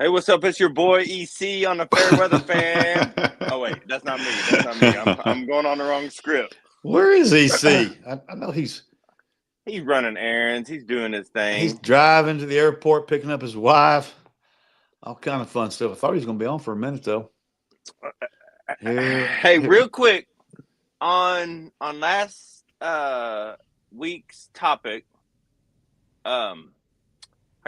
Hey, what's up? It's your boy EC on the FairWeather Fan. Oh wait, that's not me. I'm going on the wrong script. Where is EC? I know he's running errands. He's doing his thing. He's driving to the airport, picking up his wife. All kind of fun stuff. I thought he was going to be on for a minute though. Real quick on last week's topic.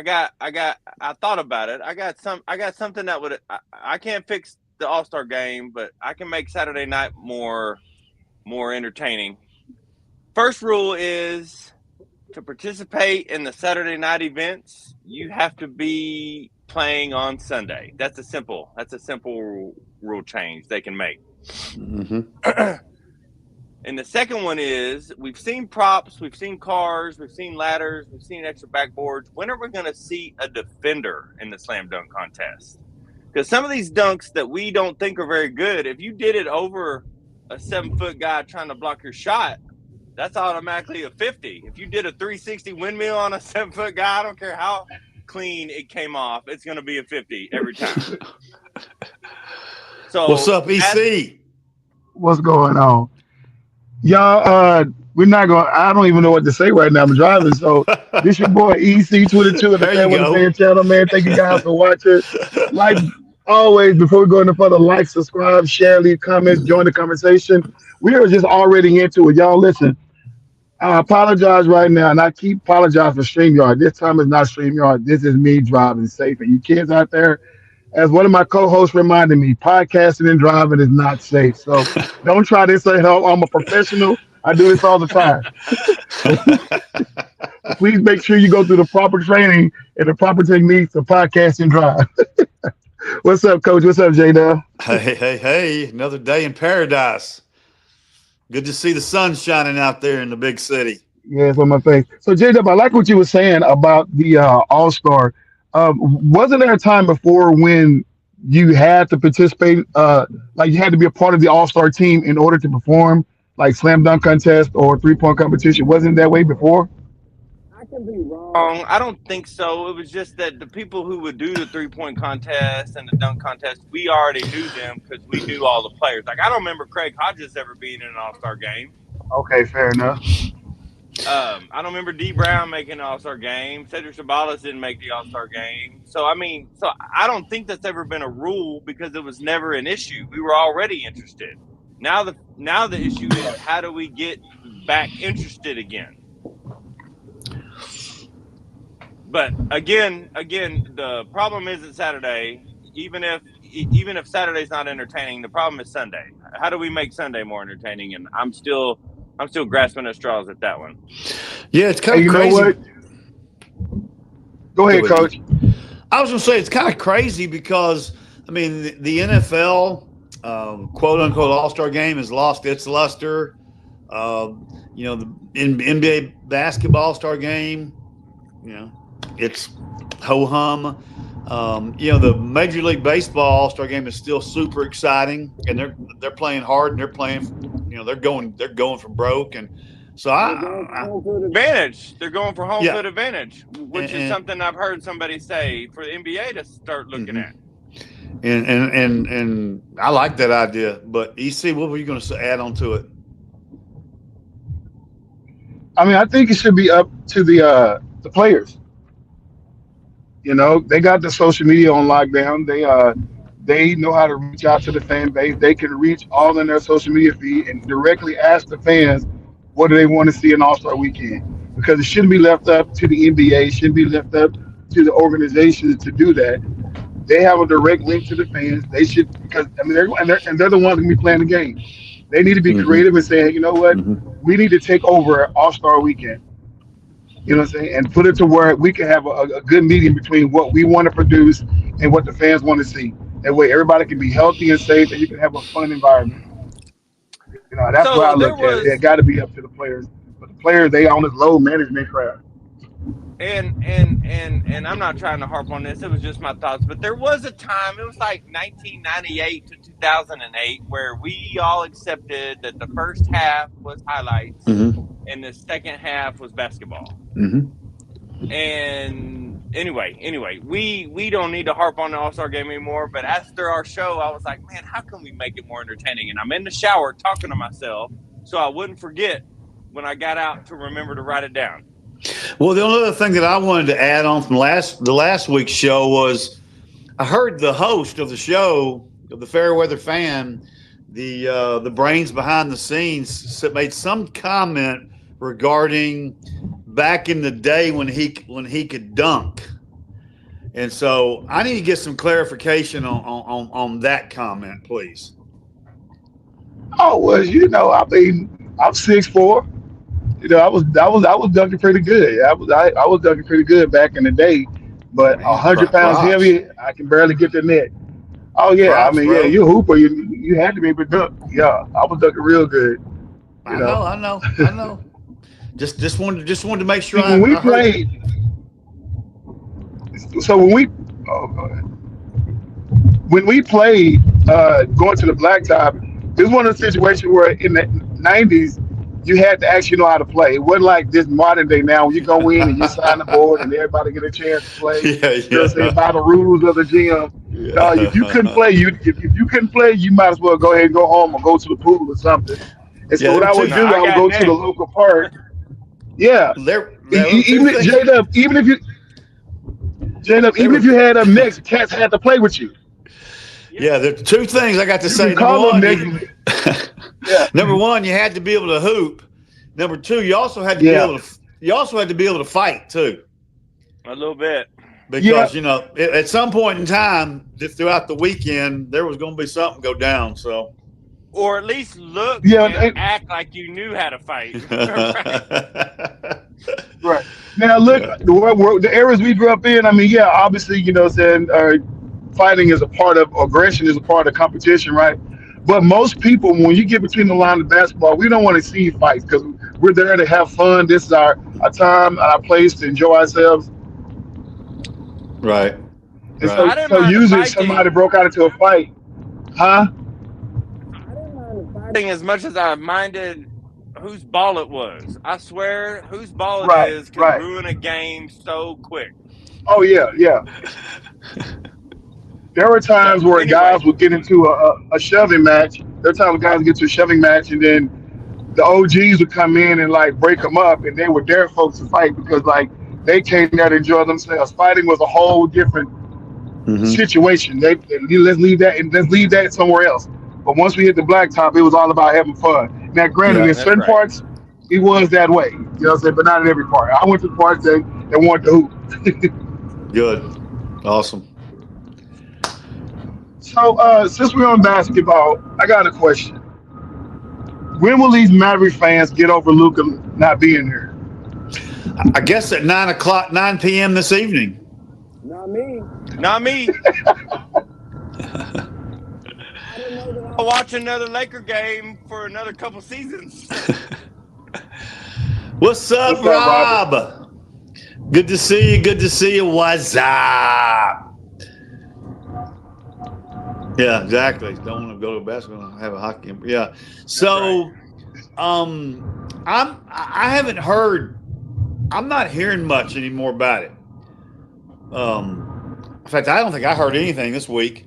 I thought about it. I got something that would I can't fix the All-Star game, but I can make Saturday night more entertaining. First rule is to participate in the Saturday night events, you have to be playing on Sunday. That's a simple rule change they can make. Mm-hmm. And the second one is we've seen props, we've seen cars, we've seen ladders, we've seen extra backboards. When are we going to see a defender in the slam dunk contest? Because some of these dunks that we don't think are very good, if you did it over a 7-foot guy trying to block your shot, that's automatically a 50. If you did a 360 windmill on a 7-foot guy, I don't care how clean it came off, it's going to be a 50 every time. So what's up, EC? What's going on? Y'all, we're not going to – I don't even know what to say right now. I'm driving. So this your boy EC22 of the FairWeather Fan channel, man. Thank you guys for watching. Like always, before we go any further, like, subscribe, share, leave comments, join the conversation. We are just already into it. Y'all, listen, I apologize right now, and I keep apologizing for StreamYard. This time is not StreamYard. This is me driving safe. And you kids out there, as one of my co-hosts reminded me, podcasting and driving is not safe. So don't try this at home. I'm a professional. I do this all the time. Please make sure you go through the proper training and the proper techniques to podcast and drive. What's up, Coach? What's up, J-Dub? Hey. Another day in paradise. Good to see the sun shining out there in the big city. Yeah, it's on my face. So, J-Dub, I like what you were saying about the All-Star. Wasn't there a time before when you had to participate, like you had to be a part of the All-Star team in order to perform, like slam dunk contest or three-point competition? Wasn't it that way before? I can be wrong. I don't think so. It was just that the people who would do the three-point contest and the dunk contest, we already knew them because we knew all the players. Like, I don't remember Craig Hodges ever being in an All-Star game. Okay, fair enough. I don't remember D. Brown making an All-Star game. Cedric Sabalas didn't make the All-Star game. So I don't think that's ever been a rule because it was never an issue. We were already interested. Now the issue is how do we get back interested again? But again, the problem isn't Saturday. Even if Saturday's not entertaining, the problem is Sunday. How do we make Sunday more entertaining? And I'm still grasping at straws at that one. Yeah, it's kind of crazy. Know what? Go ahead, Coach. I was going to say it's kind of crazy because, I mean, the NFL, quote-unquote All-Star game has lost its luster. The NBA basketball All-Star game, it's ho-hum. The Major League Baseball All-Star game is still super exciting, and they're playing hard and they're playing. They're going for broke, and so They're going for home field advantage, which is something I've heard somebody say for the NBA to start looking at. And I like that idea. But EC, what were you going to add on to it? I mean, I think it should be up to the players. They got the social media on lockdown. They know how to reach out to the fan base. They can reach all in their social media feed and directly ask the fans what do they want to see in All-Star Weekend. Because it shouldn't be left up to the NBA. It shouldn't be left up to the organizations to do that. They have a direct link to the fans. They should, because they're the ones going to be playing the game. They need to be creative and say, hey, you know what? We need to take over All-Star Weekend. You know what I'm saying? And put it to where we can have a good medium between what we want to produce and what the fans want to see. That way, everybody can be healthy and safe, and you can have a fun environment. That's what I So look there at it. It was, got to be up to the players, but the players they on this low management crap. and I'm not trying to harp on this. It was just my thoughts. But there was a time. It was like 1998 to 2008 where we all accepted that the first half was highlights and the second half was basketball. And anyway, we don't need to harp on the All-Star game anymore. But after our show, I was like, man, how can we make it more entertaining? And I'm in the shower talking to myself so I wouldn't forget when I got out to remember to write it down. Well, the only other thing that I wanted to add on from the last week's show was I heard the host of the show, of the FairWeather Fan, the brains behind the scenes, made some comment regarding back in the day when he could dunk. And so I need to get some clarification on that comment, please. Oh well, I mean, I'm 6'4". I was dunking pretty good. I was dunking pretty good back in the day, but Man, 100 pounds props. heavy, I can barely get the net. Oh yeah, I Props, mean yeah, bro. you a hooper, you had to be able to dunk. Yeah, I was dunking real good. I know. Just wanted to make sure See, when we I heard you. played, so oh, go ahead. When we played, going to the blacktop, it was one of the situations where in the '90s you had to actually know how to play. It wasn't like this modern day now when you go in and you sign the board and everybody get a chance to play. Yeah, You know what I'm saying? yeah. By the rules of the gym. No, if you couldn't Yeah. play, if you couldn't play, you might as well go ahead and go home or go to the pool or something. And so Yeah, what them I two would No, do, I I would got go to the next. local park. Yeah, there were two even things. J-Dub, There even were if you had them next, cats had to play with you. Yeah, there are two things I got to You say. can call them next. Yeah, Number one, you had to be able to hoop. Number two, you also had to be yeah, able to fight too. A little bit. yeah. Because at some point in time throughout the weekend there was going to be something go down. So Or at least look Yeah, and act like you knew how to fight. right. Now, look, Yeah. the eras we grew up in, I mean, yeah, obviously, saying fighting is a part of aggression, is a part of competition, right? But most people, when you get between the line of basketball, we don't want to see fights because we're there to have fun. This is our time, our place to enjoy ourselves. Right. And Right. I didn't so mind the usually if somebody fighting. broke out into a fight, huh? I didn't mind the fighting as much as I minded whose ball it was. I swear, whose ball it Right, is can right. ruin a game so quick. Oh, yeah, yeah. There were times So where anyway, guys would get into a shoving match. There were times guys would get to a shoving match, and then the OGs would come in and like break them up, and they would dare folks to fight because like they came there to enjoy themselves. Fighting was a whole different Mm-hmm. situation. Let's leave that somewhere else. But once we hit the blacktop, it was all about having fun. Now, granted, Yeah. in that's certain right. parts, it was that way. You know what I'm saying? But not in every part. I went to the parts that wanted to hoop. Good. Awesome. So, since we're on basketball, I got a question. When will these Maverick fans get over Luka not being here? I guess at 9 p.m. this evening. Not me. Not me. I didn't know that I'll watch another Laker game for another couple seasons. What's up, What's up, Robert? Rob? Good to see you. Good to see you. What's up? Yeah, exactly. Don't want to go to basketball. Have a hockey game. Yeah. So, I haven't heard. I'm not hearing much anymore about it. In fact, I don't think I heard anything this week.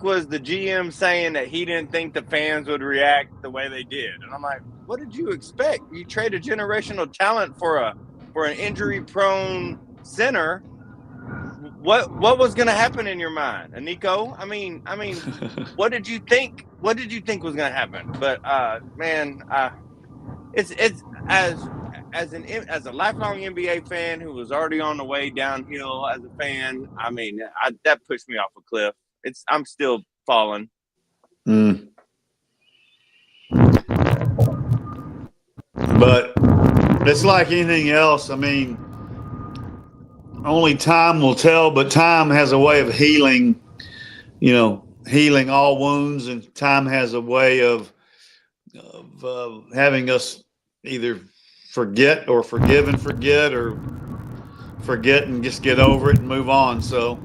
Was the GM saying that he didn't think the fans would react the way they did, and I'm like, what did you expect? You trade a generational talent for an injury-prone center. What was going to happen in your mind, Nico? I mean, what did you think? What did you think was going to happen? But man, it's as a lifelong NBA fan who was already on the way downhill as a fan. I mean, that pushed me off a cliff. I'm still falling. But it's like anything else. I mean, only time will tell, but time has a way of healing, healing all wounds, and time has a way of having us either forget or forgive and forget, or forget and just get over it and move on. So,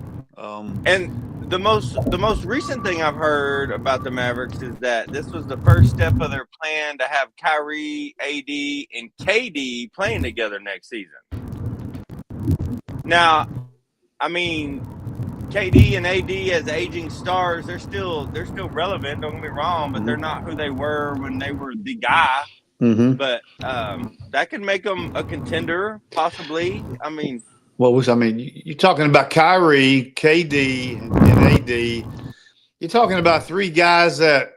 and the most recent thing I've heard about the Mavericks is that this was the first step of their plan to have Kyrie, AD, and KD playing together next season. Now, I mean, KD and AD as aging stars, they're still relevant. Don't get me wrong, but they're not who they were when they were the guy. mm-hmm. But that could make them a contender, possibly. I mean, you're talking about Kyrie, KD, and AD. You're talking about three guys that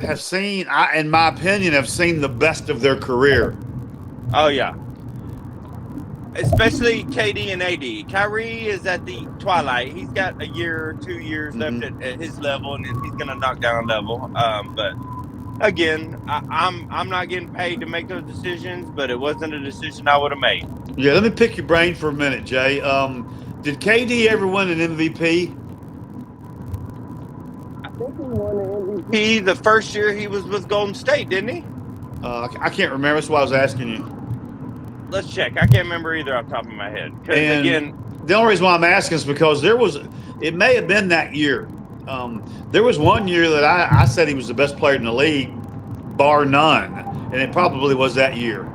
have seen, in my opinion, have seen the best of their career. Oh yeah. Especially KD and AD. Kyrie is at the twilight. He's got a year, 2 years left at his level, and he's going to knock down a level. But again, I'm not getting paid to make those decisions, but it wasn't a decision I would have made. Yeah, let me pick your brain for a minute, Jay. Did KD ever win an MVP? I think he won an MVP the first year he was with Golden State, didn't he? I can't remember. That's why I was asking you. Let's check. I can't remember either off the top of my head. And again, the only reason why I'm asking is because it may have been that year. There was one year that I said he was the best player in the league, bar none, and it probably was that year.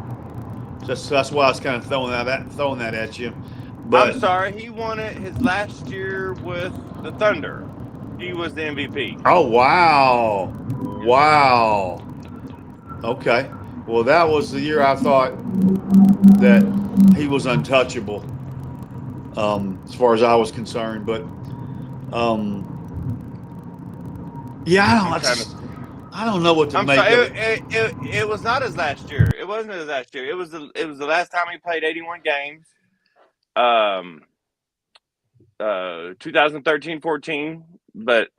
That's why I was kind of throwing that at you. But I'm sorry, he won it his last year with the Thunder. He was the MVP. Oh, wow. Okay. Well, that was the year I thought that he was untouchable, as far as I was concerned. But, yeah, I don't know what to make of it. It was not his last year. It wasn't his last year. It was the last time he played 81 games. 2013-14. But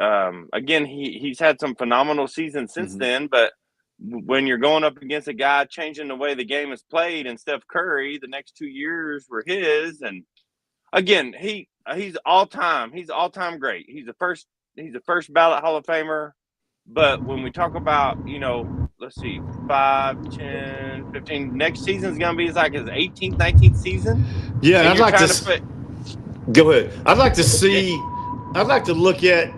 again, he's had some phenomenal seasons since then. But when you're going up against a guy changing the way the game is played, and Steph Curry, the next 2 years were his. And again, he's all time. He's all time great. He's the first ballot Hall of Famer. But when we talk about, let's see, 5, 10, 15, next season's going to be like his 18th, 19th season. Yeah, and I'd like to go ahead. I'd like to look at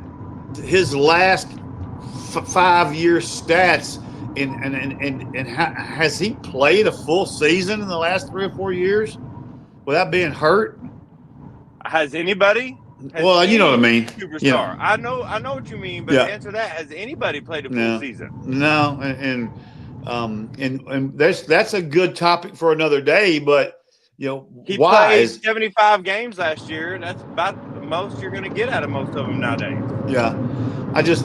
his last 5-year stats and has he played a full season in the last 3 or 4 years without being hurt? Has anybody? Well, you know what I mean. Superstar. Yeah. I know what you mean, but to answer that, has anybody played a full season? No, and that's a good topic for another day. But he played 75 games last year. That's about the most you're going to get out of most of them nowadays. Yeah,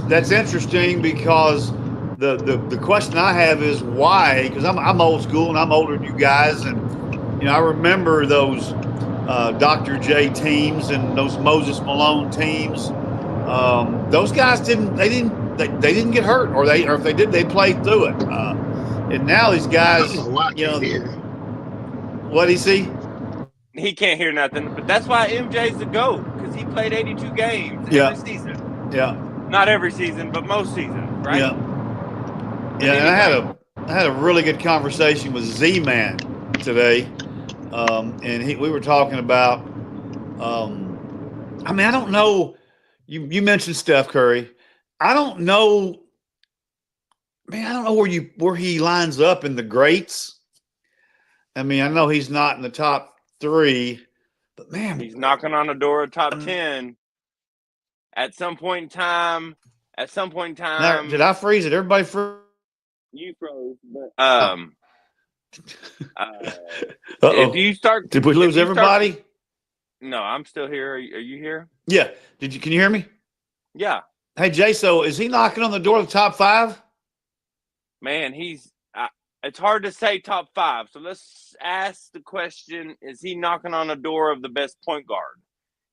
that's interesting because the question I have is why? Because I'm old school and I'm older than you guys, and I remember those Dr. J teams and those Moses Malone teams. Those guys didn't get hurt, or if they did, they played through it. And now these guys, what do you see? He can't hear nothing, but that's why MJ's the GOAT, because he played 82 games every season. Yeah, not every season, but most seasons, right? Yeah. Yeah, and I had a really good conversation with Z-Man today. And we were talking about, I don't know. You mentioned Steph Curry. I don't know, man. I don't know where he lines up in the greats. I know he's not in the top 3, but man, he's knocking on the door of top 10 at some point in time. Now, did I freeze it? Everybody froze. You froze, but if you start, did we lose everybody? No, I'm still here. Are you here? Yeah. Can you hear me? Yeah. Hey Jay, so is he knocking on the door of the top 5? Man, it's hard to say top 5. So let's ask the question: is he knocking on the door of the best point guard?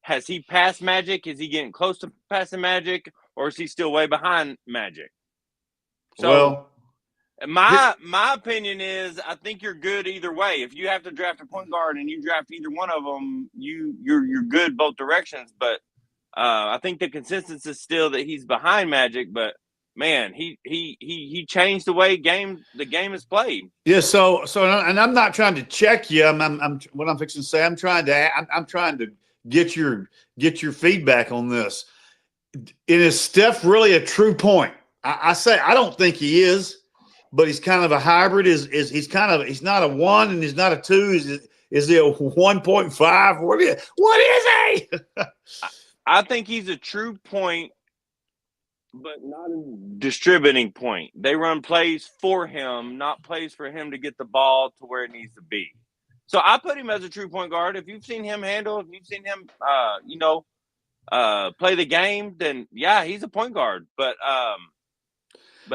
Has he passed Magic? Is he getting close to passing Magic, or is he still way behind Magic? So, well, My opinion is I think you're good either way. If you have to draft a point guard and you draft either one of them, you're good both directions. But I think the consensus is still that he's behind Magic. But man, he changed the way the game is played. Yeah. So and I'm not trying to check you. I'm what I'm fixing to say. I'm trying to get your feedback on this. Is Steph really a true point? I say I don't think he is, but he's kind of a hybrid. He's not a 1 and he's not a 2. Is he a 1.5? What is he? I think he's a true point, but not a distributing point. They run plays for him, not plays for him to get the ball to where it needs to be. So I put him as a true point guard. If you've seen him handle, if you've seen him, play the game, then yeah, he's a point guard. But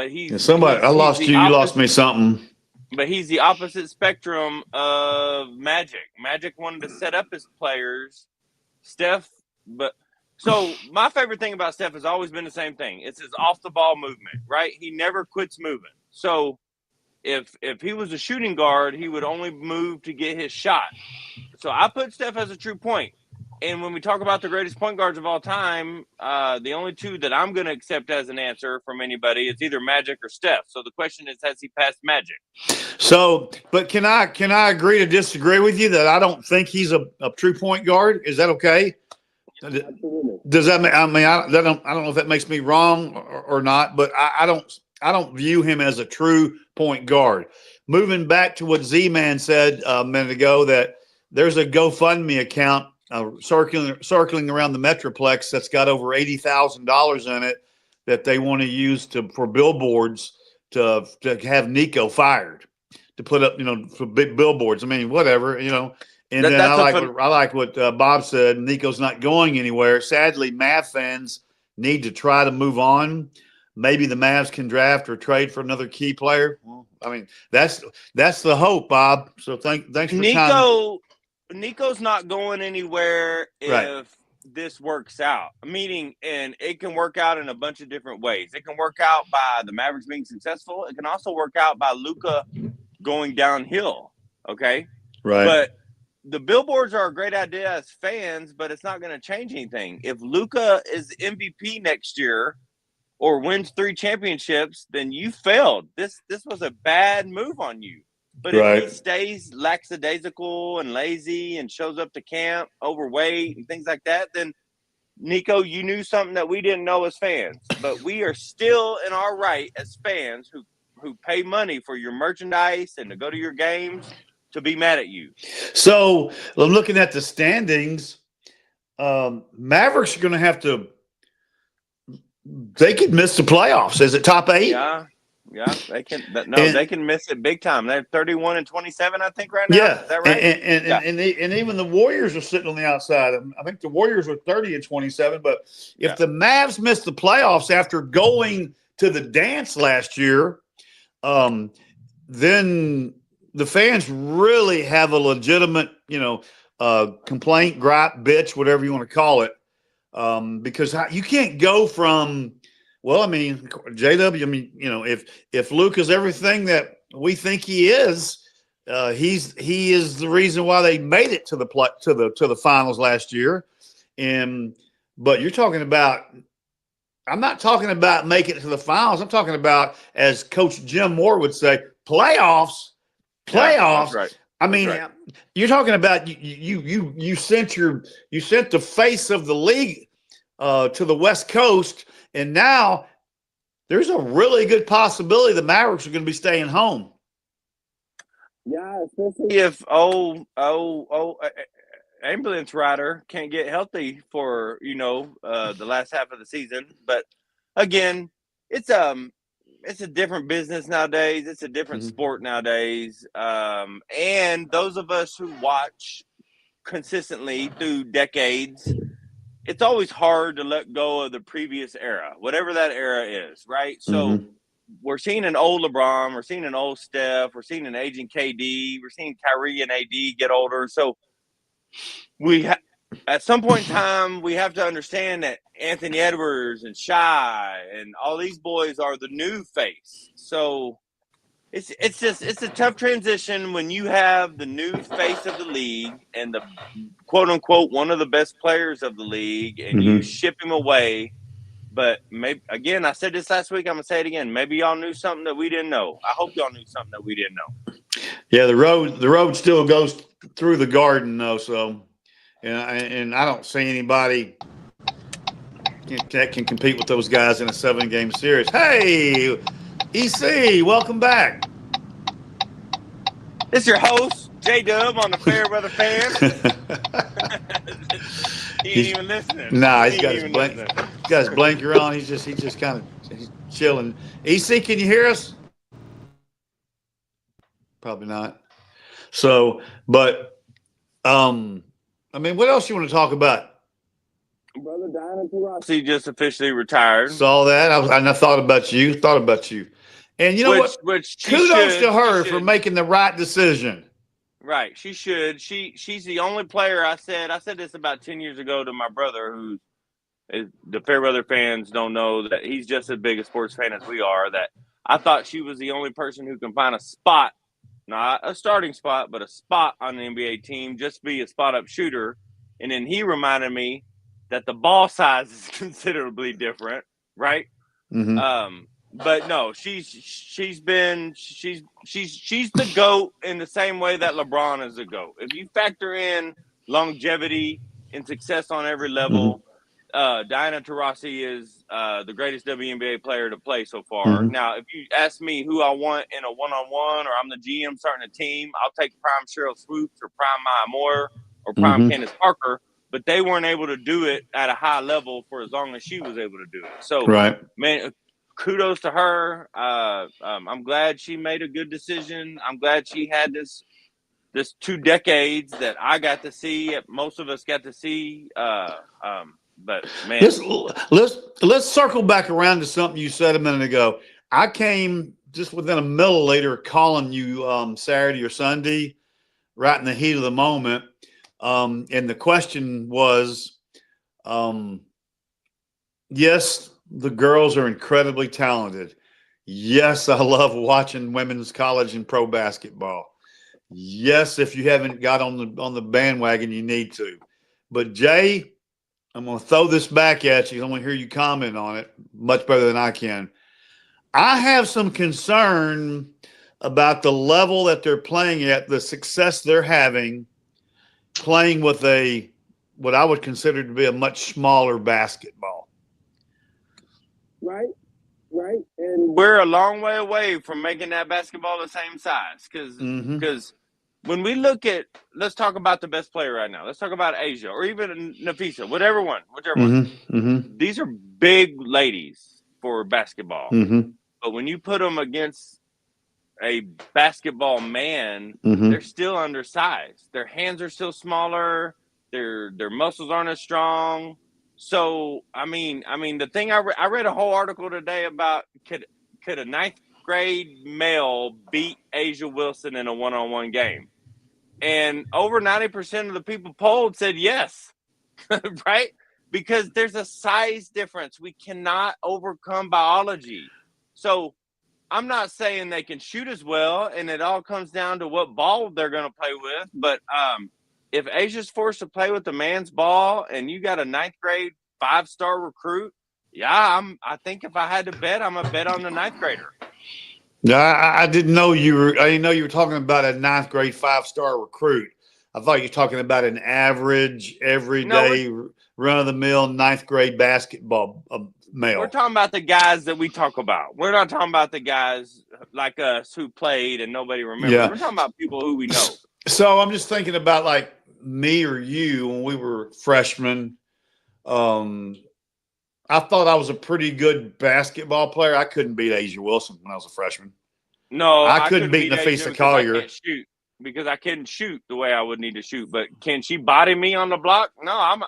he's I lost you. You lost me something. But he's the opposite spectrum of Magic. Magic wanted to set up his players. So my favorite thing about Steph has always been the same thing. It's his off the ball movement, right? He never quits moving. So if he was a shooting guard, he would only move to get his shot. So I put Steph as a true point. And when we talk about the greatest point guards of all time, the only two that I'm going to accept as an answer from anybody is either Magic or Steph. So the question is, has he passed Magic? So, but can I agree to disagree with you that I don't think he's a true point guard? Is that okay? Absolutely. Does that mean? I don't know if that makes me wrong or not, but I don't view him as a true point guard. Moving back to what Z-Man said a minute ago, that there's a GoFundMe account circling around the Metroplex that's got over $80,000 in it that they want to use for billboards to have Nico fired, to put up for big billboards. I mean, whatever. And then I like what Bob said. Nico's not going anywhere. Sadly, Mavs fans need to try to move on. Maybe the Mavs can draft or trade for another key player. Well, I mean, that's the hope, Bob. So thanks for time. Nico's not going anywhere if this works out. Meaning, and it can work out in a bunch of different ways. It can work out by the Mavericks being successful. It can also work out by Luka going downhill. Okay, right. But the billboards are a great idea as fans, but it's not going to change anything. If Luka is MVP next year or wins 3 championships, then you failed. This was a bad move on you. But if he stays lackadaisical and lazy and shows up to camp overweight and things like that, then Nico, you knew something that we didn't know as fans. But we are still in our right as fans who pay money for your merchandise and to go to your games to be mad at you. So I'm looking at the standings. Mavericks are going to have to. They could miss the playoffs. Is it top 8? Yeah, they can. They can miss it big time. They're 31-27, I think, right now. Yeah, is that right? And even the Warriors are sitting on the outside. I think the Warriors are 30-27. But if the Mavs miss the playoffs after going to the dance last year, then the fans really have a legitimate, complaint, gripe, bitch, whatever you want to call it, because you can't go from. Well, I mean, JW. If Luke is everything that we think he is, he is the reason why they made it to the finals last year. But you're talking about. I'm not talking about making it to the finals. I'm talking about, as Coach Jim Moore would say, playoffs. That's right. I mean, you're talking about you sent the face of the league to the West Coast. And now there's a really good possibility the Mavericks are going to be staying home. Yeah, especially if ambulance rider can't get healthy for the last half of the season. But again, it's a different business nowadays. It's a different sport nowadays. And those of us who watch consistently through decades, it's always hard to let go of the previous era, whatever that era is, right? So we're seeing an old LeBron, we're seeing an old Steph, we're seeing an aging KD, we're seeing Kyrie and AD get older. So at some point in time, we have to understand that Anthony Edwards and Shai and all these boys are the new face. So it's a tough transition when you have the new face of the league and the quote unquote one of the best players of the league, and you ship him away. But maybe again, I said this last week. I'm gonna say it again. Maybe y'all knew something that we didn't know. I hope y'all knew something that we didn't know. Yeah, the road still goes through the Garden though. So, and I don't see anybody that can compete with those guys in a 7-game series. Hey, EC, welcome back. This is your host, J-Dub, on the FairWeather Fan. He ain't even listening. Nah, he's got his blinker on. He's just kind of chilling. EC, can you hear us? Probably not. So, but I mean, what else you want to talk about? Brother Diana Taurasi just officially retired. Saw that. I thought about you. And you know what? Kudos to her for making the right decision. Right. She should. She's the only player I said this about 10 years ago to my brother, who is, the FairWeather fans don't know that he's just as big a sports fan as we are, that I thought she was the only person who can find a spot, not a starting spot, but a spot on the NBA team, just be a spot-up shooter. And then he reminded me that the ball size is considerably different, right? Mm-hmm. But no, she's the GOAT in the same way that LeBron is the GOAT. If you factor in longevity and success on every level, Diana Taurasi is the greatest WNBA player to play so far. Now, if you ask me who I want in a one-on-one, or I'm the GM starting a team, I'll take prime Cheryl Swoops or prime Maya Moore or prime Candace Parker. But they weren't able to do it at a high level for as long as she was able to do it. So, man, kudos to her. I'm glad she made a good decision. I'm glad she had this 2 decades that I got to see. Most of us got to see. But man, let's circle back around to something you said a minute ago. I came just within a milliliter calling you Saturday or Sunday, right in the heat of the moment. And the question was, yes, the girls are incredibly talented. Yes, I love watching women's college and pro basketball. Yes, if you haven't got on the bandwagon, you need to. But Jay, I'm going to throw this back at you. I want to hear you comment on it much better than I can. I have some concern about the level that they're playing at, the success they're having, playing with what I would consider to be a much smaller basketball. Right. And we're a long way away from making that basketball the same size. Because when we look at, let's talk about the best player right now. Let's talk about Asia or even Nafisa, whichever one. These are big ladies for basketball. But when you put them against a basketball man, they're still undersized. Their hands are still smaller. Their muscles aren't as strong. So I mean, the thing I read a whole article today about could a 9th grade male beat Asia Wilson in a one-on-one game, and over 90% of the people polled said yes, right? Because there's a size difference. We cannot overcome biology. So I'm not saying they can shoot as well, and it all comes down to what ball they're going to play with. But if Asia's forced to play with the man's ball, and you got a 9th grade 5-star recruit, I think if I had to bet, I'm gonna bet on the 9th grader. I didn't know you were talking about a 9th grade 5-star recruit. I thought you were talking about an average, everyday, run-of-the-mill 9th grade basketball male. We're talking about the guys that we talk about. We're not talking about the guys like us who played and nobody remembers. Yeah. We're talking about people who we know. So I'm just thinking about like me or you when we were freshmen. I thought I was a pretty good basketball player. I couldn't beat Asia Wilson when I was a freshman. No, I couldn't beat Nafisa Collier because I couldn't shoot the way I would need to shoot. But can she body me on the block? No, I'm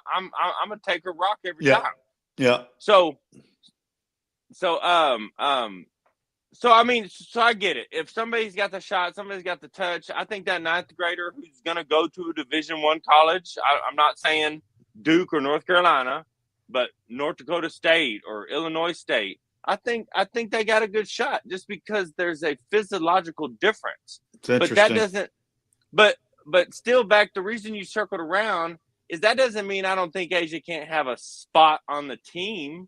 gonna take her rock every time. Yeah. So I mean, so I get it. If somebody's got the shot, somebody's got the touch. I think that 9th grader who's gonna go to a Division I college. I'm not saying Duke or North Carolina, but North Dakota State or Illinois State. I think they got a good shot just because there's a physiological difference. It's interesting. But that doesn't. But still, back the reason you circled around is that doesn't mean I don't think Asia can't have a spot on the team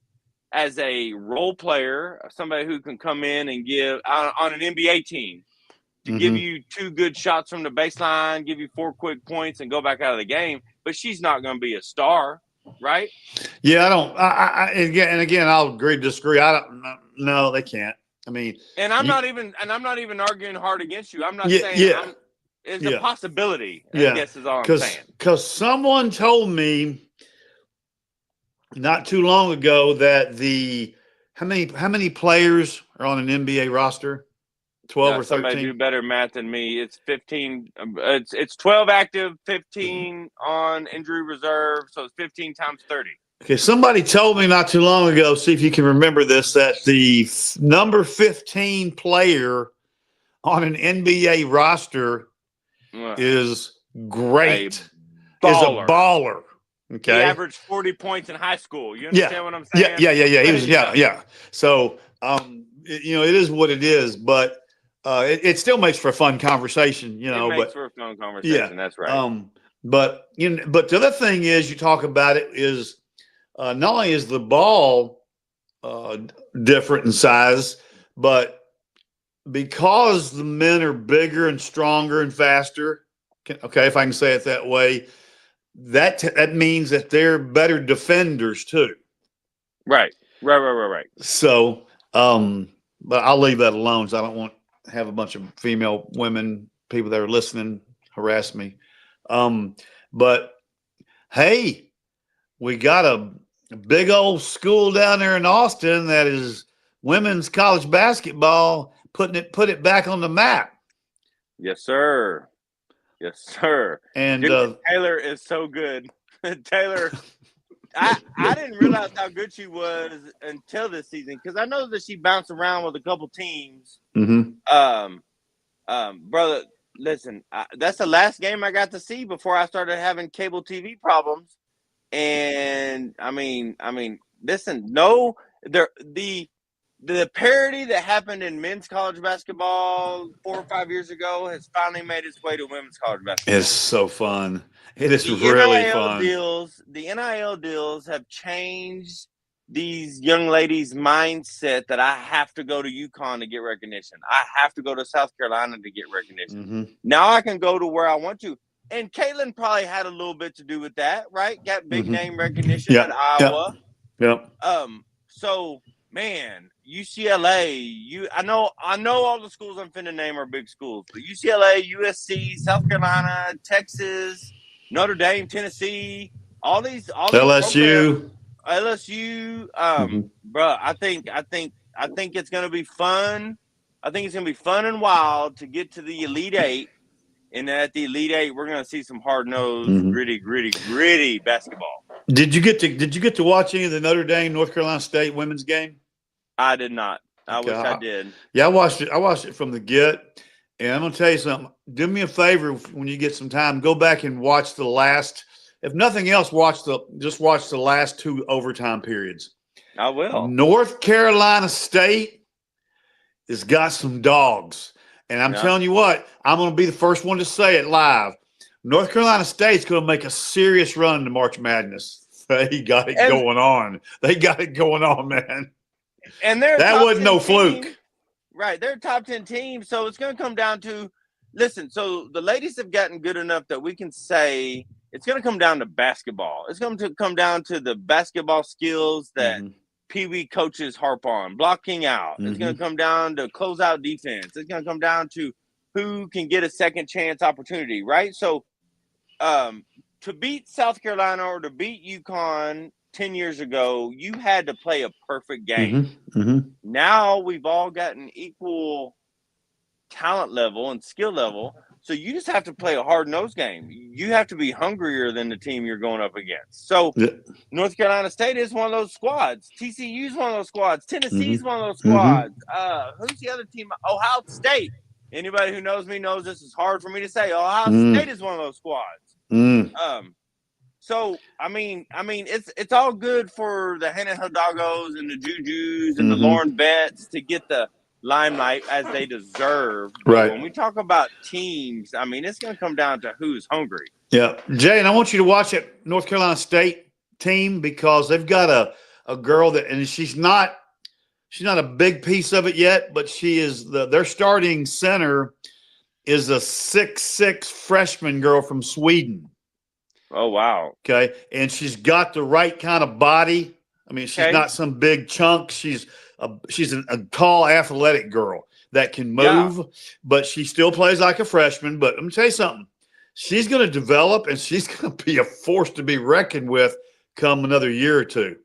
as a role player, somebody who can come in and give on an NBA team to give you 2 good shots from the baseline, give you 4 quick points, and go back out of the game. But she's not going to be a star, right? Yeah, I don't. Again, I'll agree to disagree. I don't. No, they can't. I mean, and I'm not even arguing hard against you. I'm not saying it's a possibility. I guess is all I'm saying. Because someone told me not too long ago that how many players are on an NBA roster? 12 or 13. Somebody do better math than me. It's 15. It's 12 active, 15 on injury reserve, so it's 15 times 30. Okay, somebody told me not too long ago, see if you can remember this, that the number 15 player on an NBA roster is great. Is a baller. Okay. He averaged 40 points in high school. You understand what I'm saying? Yeah. He was, So, it is what it is, but it still makes for a fun conversation, It makes for a fun conversation. That's right. But the other thing is, you talk about it is not only is the ball different in size, but because the men are bigger and stronger and faster. Okay, if I can say it that way, that means that they're better defenders too. Right. So, but I'll leave that alone. So I don't want to have a bunch of female women, people that are listening, harass me. But hey, we got a big old school down there in Austin that is women's college basketball, put it back on the map. Yes, sir. And dude, Taylor is so good. Tayller, I didn't realize how good she was until this season because I know that she bounced around with a couple teams. Brother, listen, that's the last game I got to see before I started having cable TV problems. And I mean, listen, the parity that happened in men's college basketball 4 or 5 years ago has finally made its way to women's college basketball. It's so fun. It is really fun. The NIL deals have changed these young ladies' mindset that I have to go to UConn to get recognition. I have to go to South Carolina to get recognition. Now I can go to where I want to. And Caitlin probably had a little bit to do with that, right? Got big name recognition at Iowa. Yep. So, man, UCLA, I know all the schools I'm finna name are big schools, but UCLA, USC, South Carolina, Texas, Notre Dame, Tennessee, all these LSU. Bro, I think it's gonna be fun. I think it's gonna be fun and wild to get to the Elite Eight. And at the Elite Eight, we're going to see some hard-nosed, gritty basketball. Did you get to watch any of the Notre Dame North Carolina State women's game? I did not. I wish I did. Yeah, I watched it from the get. And I'm going to tell you something. Do me a favor when you get some time. Go back and watch the last. If nothing else, watch the last 2 overtime periods. I will. North Carolina State has got some dogs. And I'm telling you what, I'm going to be the first one to say it live. North Carolina State's going to make a serious run to March Madness. They got it going on. They got it going on, man. And that wasn't no fluke. Right. They're a top 10 team. So it's going to come down to, listen, so the ladies have gotten good enough that we can say it's going to come down to basketball. It's going to come down to the basketball skills that Pee Wee coaches harp on, blocking out. It's going to come down to closeout defense. It's going to come down to who can get a second chance opportunity, right? So to beat South Carolina or to beat UConn 10 years ago, you had to play a perfect game. Now we've all got an equal talent level and skill level. So you just have to play a hard-nosed game. You have to be hungrier than the team you're going up against. So North Carolina State is one of those squads. TCU is one of those squads. Tennessee is one of those squads. Who's the other team? Ohio State. Anybody who knows me knows this is hard for me to say. Ohio State is one of those squads. So it's all good for the Hannah Hidalgos and the Jujus and the Mm-hmm. Lauren Betts to get the limelight as they deserve. But Right. when we talk about teams, it's going to come down to who's hungry. Yeah, Jay, and I want you to watch that North Carolina State team because they've got a girl that, and she's not a big piece of it yet, but she is their starting center is a 6'6" freshman girl from Sweden. Oh, wow. Okay. And she's got the right kind of body. I mean, she's not some big chunk. She's a tall, athletic girl that can move, but she still plays like a freshman. But let me tell you something. She's going to develop, and she's going to be a force to be reckoned with come another year or two.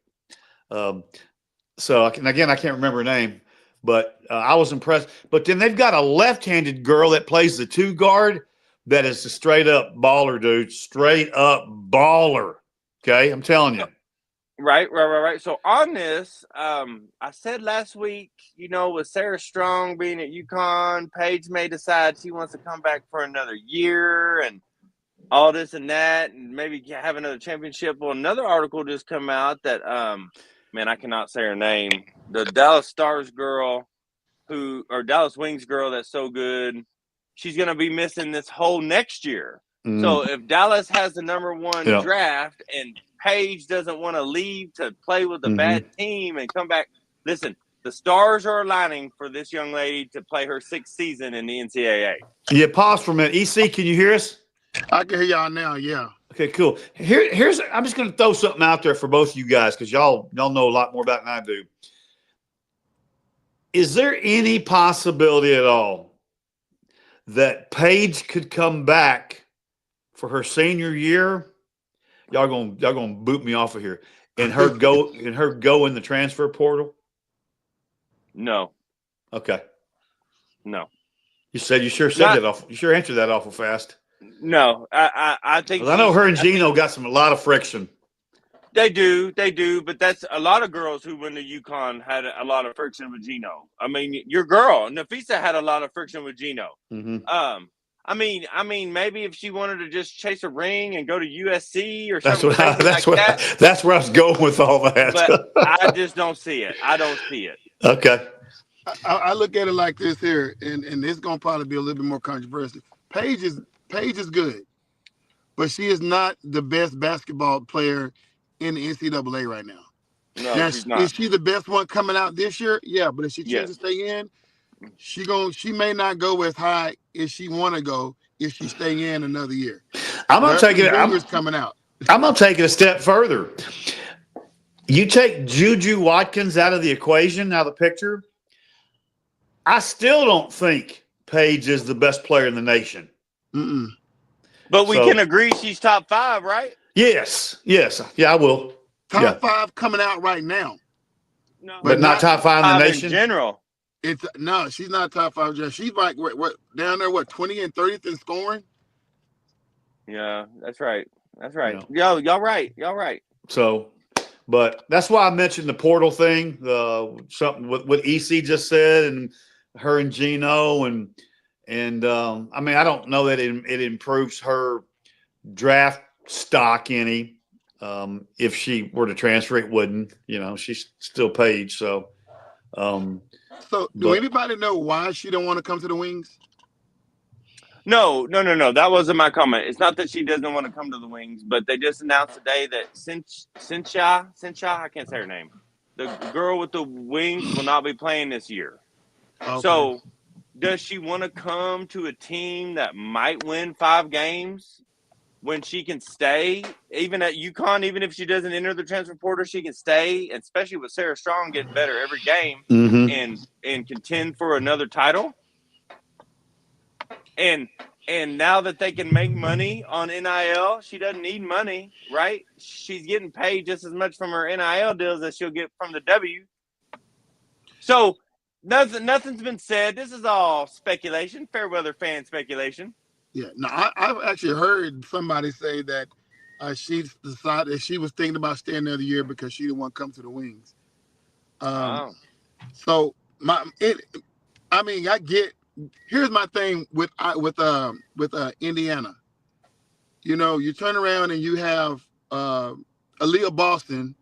So, again, I can't remember her name, but I was impressed. But then they've got a left-handed girl that plays the 2 guard. That is a straight-up baller, dude. Straight-up baller. Okay? I'm telling you. Right. So on this, I said last week, with Sarah Strong being at UConn, Paige may decide she wants to come back for another year and all this and that and maybe have another championship. Well, another article just come out that, I cannot say her name. The Dallas Stars girl or Dallas Wings girl that's so good. She's going to be missing this whole next year. So if Dallas has the number 1 draft and Paige doesn't want to leave to play with a bad team and come back, listen, the stars are aligning for this young lady to play her 6th season in the NCAA. Yeah, pause for a minute. EC, can you hear us? I can hear y'all now, yeah. Okay, cool. Here's I'm just going to throw something out there for both of you guys because y'all know a lot more about it than I do. Is there any possibility at all that Paige could come back for her senior year? Y'all gonna boot me off of here, and her go in the transfer portal? No. Okay. No. You sure that off. You sure answered that awful fast. No, I think. I know her and Gino got a lot of friction. They do, but that's a lot of girls who went to UConn had a lot of friction with Gino. Your girl Nafisa had a lot of friction with Gino. Mm-hmm. Maybe if she wanted to just chase a ring and go to USC or something that's where I was going with all that. But I just don't see it. I don't see it. Okay. I look at it like this here, and it's going to probably be a little bit more controversial. Paige is good, but she is not the best basketball player in the NCAA right now. No, now, she's not. Is she the best one coming out this year? Yeah, but if she chooses to stay in, she may not go as high as she want to go if she stay in another year. I'm gonna take it. I'm coming out. I'm gonna take it a step further. You take Juju Watkins out of the equation, out of the picture. I still don't think Paige is the best player in the nation. Mm-mm. But we can agree she's top 5, right? Yes. Yeah, I will. Top 5 coming out right now. No, but not top 5 in the nation? In general. She's not top 5. She's like what down there, 20 and 30th in scoring? Yeah, that's right. Y'all right. So, but that's why I mentioned the portal thing, something what EC just said, and her and Gino, and I don't know that it improves her draft stock any. If she were to transfer, it wouldn't. She's still Paige. So, do anybody know why she don't want to come to the Wings? No. That wasn't my comment. It's not that she doesn't want to come to the Wings, but they just announced today that Cynthia, I can't say her name, the girl with the wings, will not be playing this year. Okay. So, does she want to come to a team that might win 5 games when she can stay? Even at UConn, even if she doesn't enter the transfer portal, she can stay, especially with Sarah Strong getting better every game and contend for another title. And now that they can make money on NIL, she doesn't need money, right? She's getting paid just as much from her NIL deals as she'll get from the W. So nothing's been said. This is all speculation, FairWeather Fan speculation. Yeah. No, I've actually heard somebody say that she decided she was thinking about staying there the year because she didn't want to come to the Wings. So I get. Here's my thing with Indiana. You turn around and you have uh, Aaliyah Boston,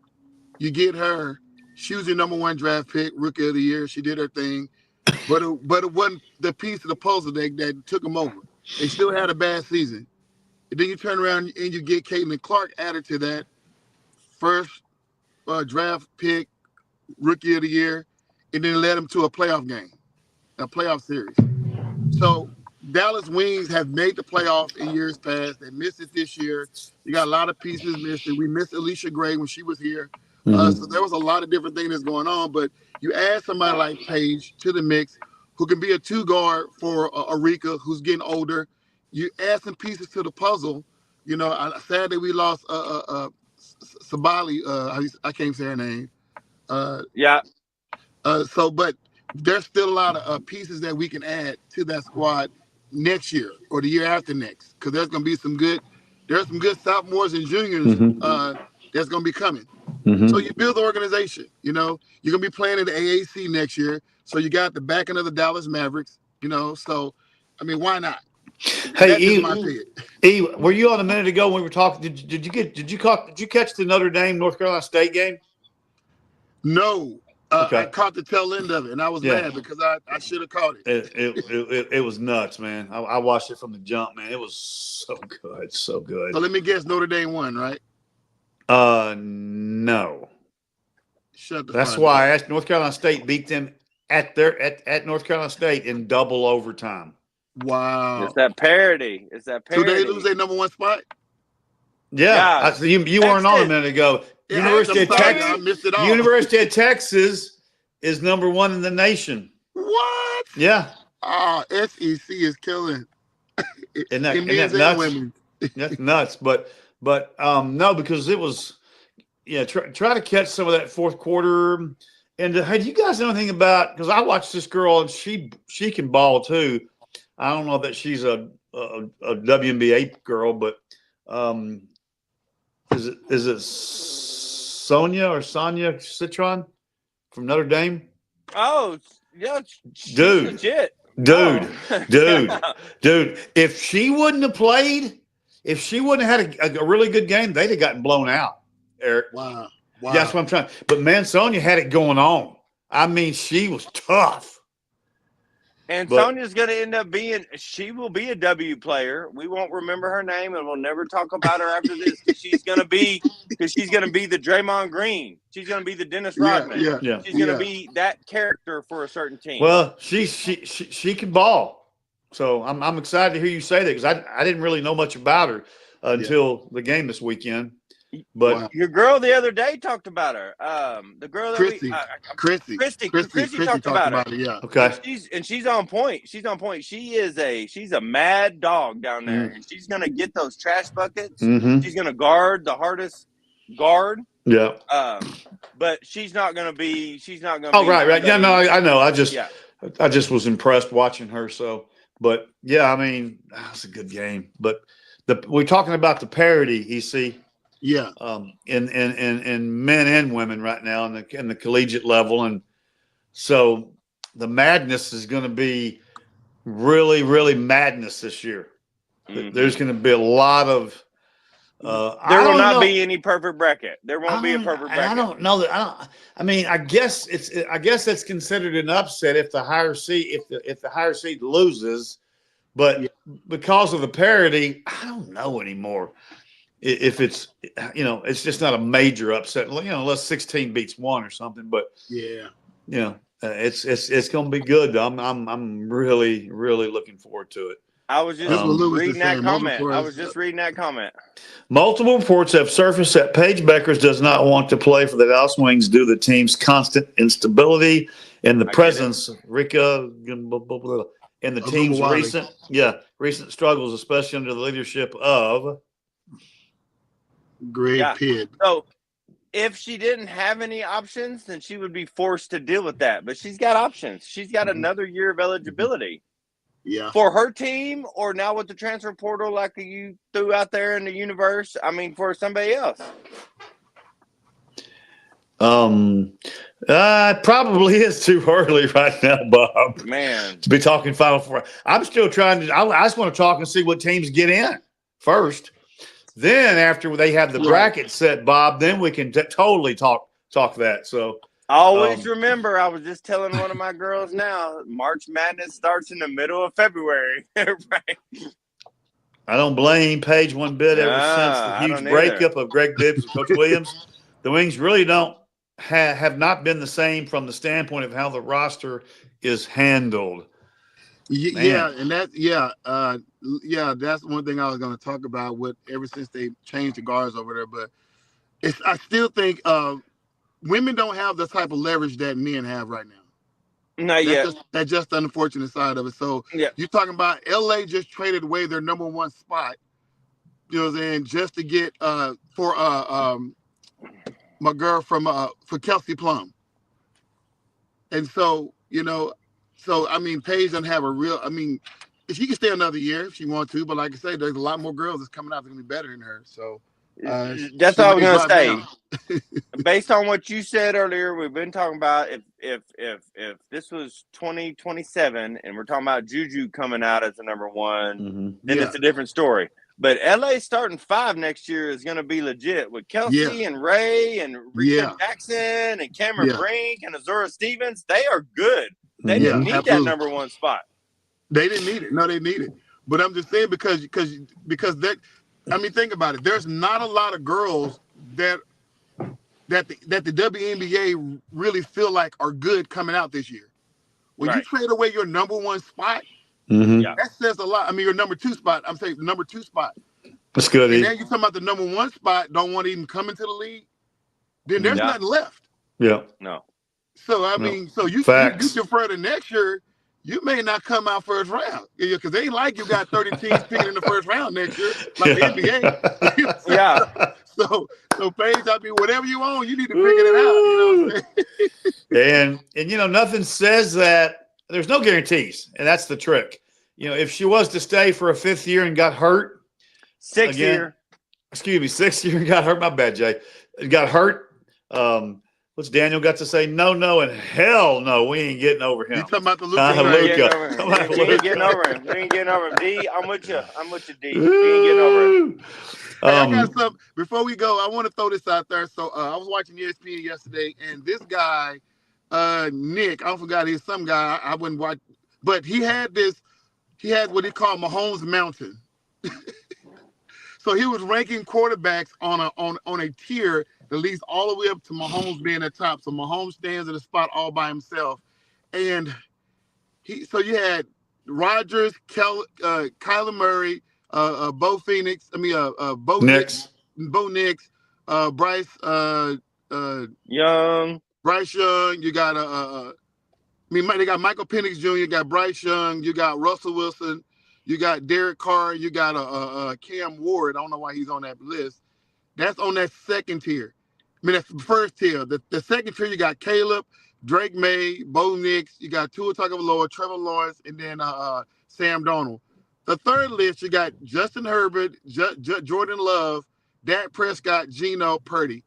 you get her. She was your number 1 draft pick, rookie of the year. She did her thing, but it wasn't the piece of the puzzle that took them over. They still had a bad season. And then you turn around and you get Caitlin Clark added to that first draft pick, rookie of the year, and then led them to a playoff game, a playoff series. So Dallas Wings have made the playoffs in years past. They missed it this year. You got a lot of pieces missing. We missed Alicia Gray when she was here. So there was a lot of different things that's going on. But you add somebody like Paige to the mix, who can be a 2 guard for Arika, who's getting older. You add some pieces to the puzzle. You know, sad that we lost Sabali. I can't say her name. Yeah. But there's still a lot of pieces that we can add to that squad next year or the year after next, because there's going to be some good sophomores and juniors that's going to be coming. So you build the organization. You know, you're going to be playing in the AAC next year, so you got the backing of the Dallas Mavericks. You know, so I mean, why not? Hey, E, were you on a minute ago when we were talking? Did you catch the Notre Dame North Carolina State game? No. Okay. I caught the tail end of it, and I was mad because I should have caught it. It was nuts, man. I watched it from the jump, man. It was so good, so good. So let me guess, Notre Dame won, right? No. That's why I asked. North Carolina State beat them at North Carolina State in double overtime. Wow. It's that parity. So they lose their number 1 spot? Yeah. You weren't on a minute ago. University of Texas is number 1 in the nation. What? Yeah. SEC is killing. Isn't that nuts? That's nuts. But no, because it was try to catch some of that fourth quarter. And hey, do you guys know anything about? Because I watched this girl and she can ball too. I don't know that she's a WNBA girl, but is it Sonia Citron from Notre Dame? Oh, yeah, dude, legit. Dude. If she wouldn't have played, if she wouldn't have had a really good game, they'd have gotten blown out, Eric. Wow. That's what I'm trying. But man, Sonia had it going on. I mean, she was tough. And Sonia's going to end up she will be a W player. We won't remember her name, and we'll never talk about her after this, because she's going to be the Draymond Green. She's going to be the Dennis Rodman. Yeah. She's going to be that character for a certain team. Well, she can ball. So I'm excited to hear you say that, because I didn't really know much about her until the game this weekend. But your girl the other day talked about her. The girl that Christy talked about her. Yeah. Okay. And she's on point. She's a mad dog down there, and she's gonna get those trash buckets. She's gonna guard the hardest guard. Yeah. But she's not gonna be. Oh, right. Yeah, no, I know. I just was impressed watching her. So, but yeah, I mean, that was a good game. But we're talking about the parity, EC. Yeah. In men and women right now in the collegiate level. And so the madness is going to be really, really madness this year. There's going to be a lot of there will not be any perfect bracket. There won't be a perfect bracket. I don't know that. I mean, I guess that's considered an upset if the higher seed if the higher seed loses, but because of the parity, I don't know anymore. If it's it's just not a major upset, unless 16 beats 1 or something. But it's going to be good. I'm really, really looking forward to it. I was just reading that comment. Multiple reports have surfaced that Paige Beckers does not want to play for the Dallas Wings due to the team's constant instability and the presence of Rika and the team's recent struggles, especially under the leadership of Greg Pitt. So if she didn't have any options, then she would be forced to deal with that. But she's got options. She's got another year of eligibility. Yeah. For her team, or now with the transfer portal like you threw out there in the universe, I mean, for somebody else. It probably is too early right now, Bob. Man. To be talking Final Four. I'm still trying to I just want to talk and see what teams get in first. Then after they have the bracket set, Bob, then we can totally talk that. So always remember, I was just telling one of my girls now, March Madness starts in the middle of February. Right? I don't blame Paige one bit. Ever since the huge breakup of Greg Bibbs and Coach Williams, the Wings really don't have not been the same from the standpoint of how the roster is handled. Yeah, and that's one thing I was going to talk about with ever since they changed the guards over there. But I still think women don't have the type of leverage that men have right now. Not yet. That's just the unfortunate side of it. So you're talking about LA just traded away their number one spot, you know what I'm saying, just to get for my girl for Kelsey Plum. And so, I mean, Paige doesn't have she can stay another year if she wants to, but like I say, there's a lot more girls that's coming out that's gonna be better than her. So that's what I was gonna say. Based on what you said earlier, we've been talking about if this was 2027 and we're talking about Juju coming out as the number one, then it's a different story. But LA starting 5 next year is going to be legit with Kelsey and Ray and Rita Jackson and Cameron Brink and Azura Stevens. They are good. They didn't need that number one spot. They didn't need it. No, they need it. But I'm just saying because that. I mean, think about it. There's not a lot of girls that the WNBA really feel like are good coming out this year. When you trade away your number one spot, that says a lot. I mean, your number 2 spot. I'm saying number 2 spot. That's good. And then you're talking about the number 1 spot. Don't want to even come into the league. Then there's nothing left. Yeah. No. So I mean, so you defer to next year. You may not come out first round because they ain't like you got 30 teams picking in the first round next year, like the NBA. So Paige, I mean, whatever you own, you need to figure it out. You know what I'm saying? And nothing says that there's no guarantees, and that's the trick. If she was to stay for a 5th year and got hurt, 6th year and got hurt. My bad, Jay. Got hurt. What's Daniel got to say? No, and hell no, we ain't getting over him. You talking about the Luka? We ain't getting over him. We ain't getting over him. D, I'm with you, D. We ain't getting over him. Hey, I got something. Before we go, I want to throw this out there. So I was watching ESPN yesterday, and this guy, Nick, I forgot he's some guy I wouldn't watch, but he had what he called Mahomes Mountain. So he was ranking quarterbacks on a tier that leads all the way up to Mahomes being at top. So Mahomes stands in a spot all by himself. And you had Rodgers, Kyler Murray, Bo Nix, Bryce Young. Bryce Young. You got they got Michael Penix Jr., you got Bryce Young, you got Russell Wilson, you got Derek Carr, you got Cam Ward. I don't know why he's on that list. That's on that second tier. I mean, that's the first tier. The second tier, you got Caleb, Drake May, Bo Nix, you got Tua Tagovailoa, Trevor Lawrence, and then Sam Darnold. The third list, you got Justin Herbert, Jordan Love, Dak Prescott, Geno, Purdy.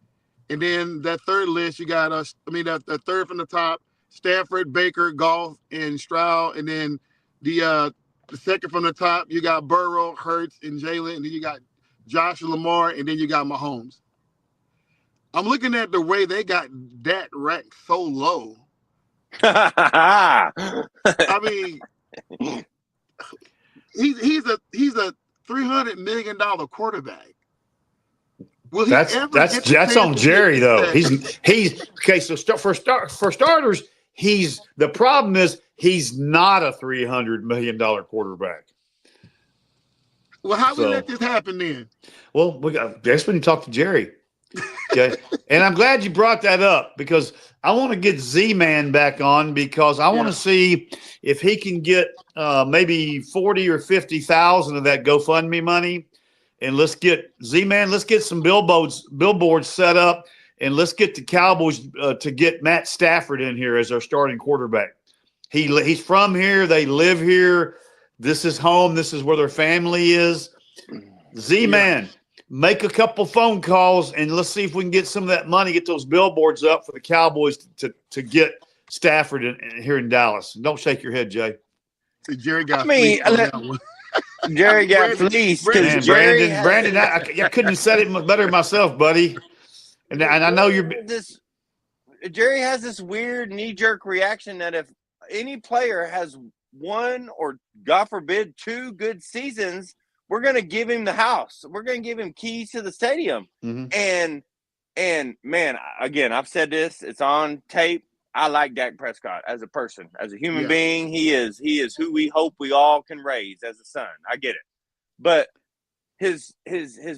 And then that third list, you got the third from the top, Stafford, Baker, Goff, and Stroud. And then the second from the top, you got Burrow, Hurts, and Jalen. And then you got Josh Lamar, and then you got Mahomes. I'm looking at the way they got that ranked so low. I mean, he's a $300 million quarterback. Will that's on Jerry though. He's okay. So for starters, the problem is he's not a $300 million quarterback. Well, how we let this happen then? Well, that's when you talk to Jerry. Okay, and I'm glad you brought that up because I want to get Z-Man back on because I want to see if he can get maybe 40 or 50,000 of that GoFundMe money, and let's get Z-Man. Let's get some billboards set up, and let's get the Cowboys to get Matt Stafford in here as our starting quarterback. He's from here. They live here. This is home. This is where their family is. Z-Man. Make a couple phone calls, and let's see if we can get some of that money, get those billboards up for the Cowboys to get Stafford here in Dallas. Don't shake your head, Jay. Jerry got Jerry got Brandon, fleeced Brandon, because Jerry Brandon, I couldn't have said it much better myself, buddy. And I know you're this. Jerry has this weird knee-jerk reaction that if any player has one or, God forbid, 2 good seasons, we're going to give him the house. We're going to give him keys to the stadium. Mm-hmm. And man, again, I've said this. It's on tape. I like Dak Prescott as a person, as a human being. He is who we hope we all can raise as a son. I get it, but his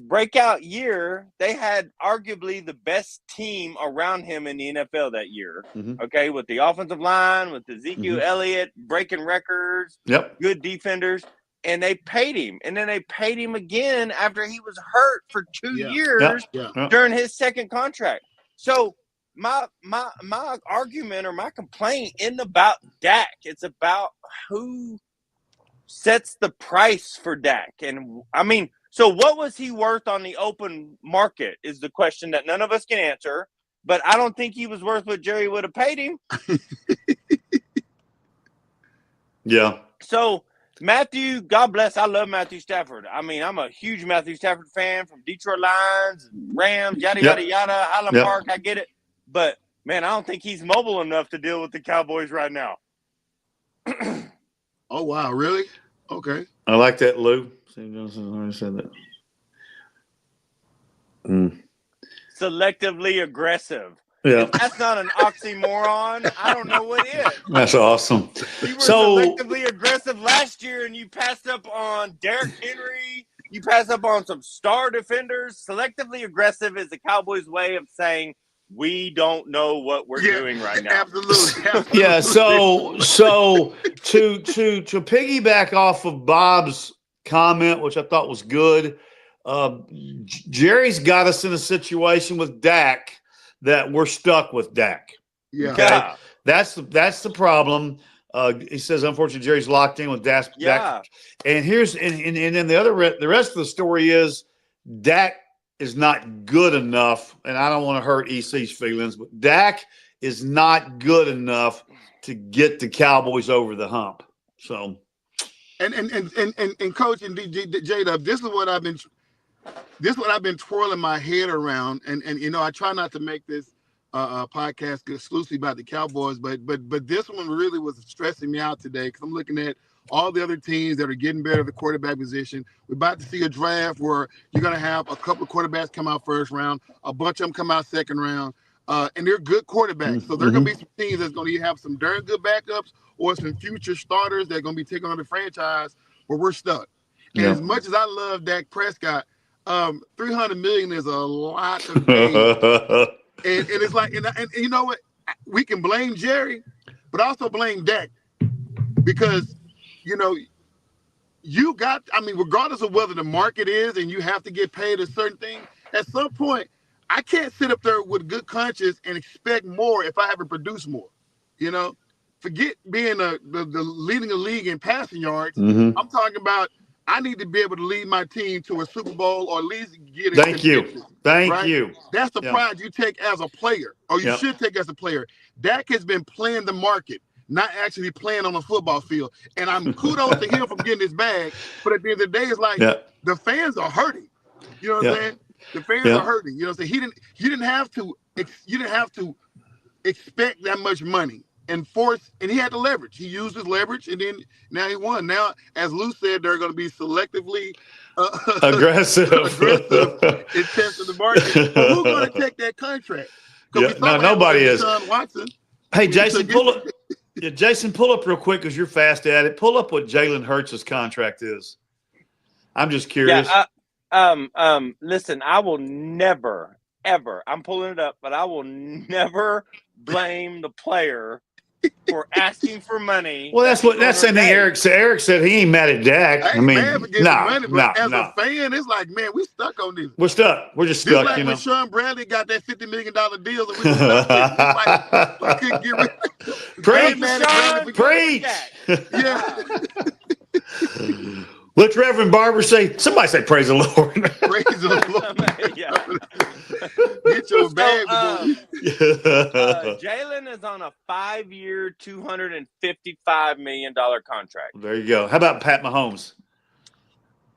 breakout year, they had arguably the best team around him in the NFL that year. Mm-hmm. Okay, with the offensive line, with Ezekiel Elliott breaking records, good defenders, and they paid him, and then they paid him again after he was hurt for 2 years during his second contract. So my argument or my complaint isn't about Dak. It's about who sets the price for Dak. And I mean, so what was he worth on the open market is the question that none of us can answer. But I don't think he was worth what Jerry would have paid him. Yeah. So Matthew, God bless. I love Matthew Stafford. I mean, I'm a huge Matthew Stafford fan from Detroit Lions, Rams, yada, yada, yada, Highland Park. I get it. But, man, I don't think he's mobile enough to deal with the Cowboys right now. Oh, wow. Really? Okay. I like that, Lou. I said that. Selectively aggressive. Yeah. If that's not an oxymoron, I don't know what is. That's awesome. You were selectively aggressive last year, and you passed up on Derrick Henry. You passed up on some star defenders. Selectively aggressive is the Cowboys' way of saying we don't know what we're doing right now. Absolutely. Yeah. So to piggyback off of Bob's comment, which I thought was good, Jerry's got us in a situation with Dak that we're stuck with Dak. Yeah. Okay? That's the problem. He says, unfortunately, Jerry's locked in with Dak. And here's and then the rest of the story is Dak is not good enough, and I don't want to hurt EC's feelings, but Dak is not good enough to get the Cowboys over the hump. So, and Coach and J-Dub, this is what I've been twirling my head around, and you know, I try not to make this podcast exclusively about the Cowboys, but this one really was stressing me out today because I'm looking at all the other teams that are getting better at the quarterback position. We're about to see a draft where you're going to have a couple of quarterbacks come out first round, a bunch of them come out second round, and they're good quarterbacks. So there are going to be some teams that's going to have some darn good backups or some future starters that are going to be taking on the franchise where we're stuck. And as much as I love Dak Prescott, $300 million is a lot to pay. and it's like, and you know what? We can blame Jerry, but also blame Dak because, you know, regardless of whether the market is and you have to get paid a certain thing, at some point, I can't sit up there with good conscience and expect more if I haven't produced more. You know, forget being the leading the league in passing yards. I'm talking about I need to be able to lead my team to a Super Bowl or at least get it. Thank you. That's the pride you take as a player, or you should take as a player. Dak has been playing the market, not actually playing on a football field. And I'm kudos to him for getting his bag. But at the end of the day, it's like the fans are hurting. You know what I'm saying? The fans are hurting. You know what I'm saying? You didn't have to expect that much money and he had the leverage. He used his leverage, and then now he won. Now, as Lou said, they're going to be selectively aggressive in testing the market. But who's going to take that contract? No, nobody is. Sean Watson. Hey, Jason, pull up. Yeah, Jason, pull up real quick because you're fast at it. Pull up what Jalen Hurts' contract is. I'm just curious. Listen, I will never, ever. I'm pulling it up, but I will never blame the player for asking for money. Well, that's the same thing Eric said. Eric said he ain't mad at Dak. I ain't mad for getting money, but as a fan, it's like, man, we stuck on this. We're stuck. We're just stuck. Like when Sean Bradley got that $50 million deal, and we were stuck. I couldn't get rid of it. Preach. Yeah. Let Reverend Barber somebody say, praise the Lord. Praise the Lord. Get your bag. Jalen is on a 5-year, $255 million contract. There you go. How about Pat Mahomes?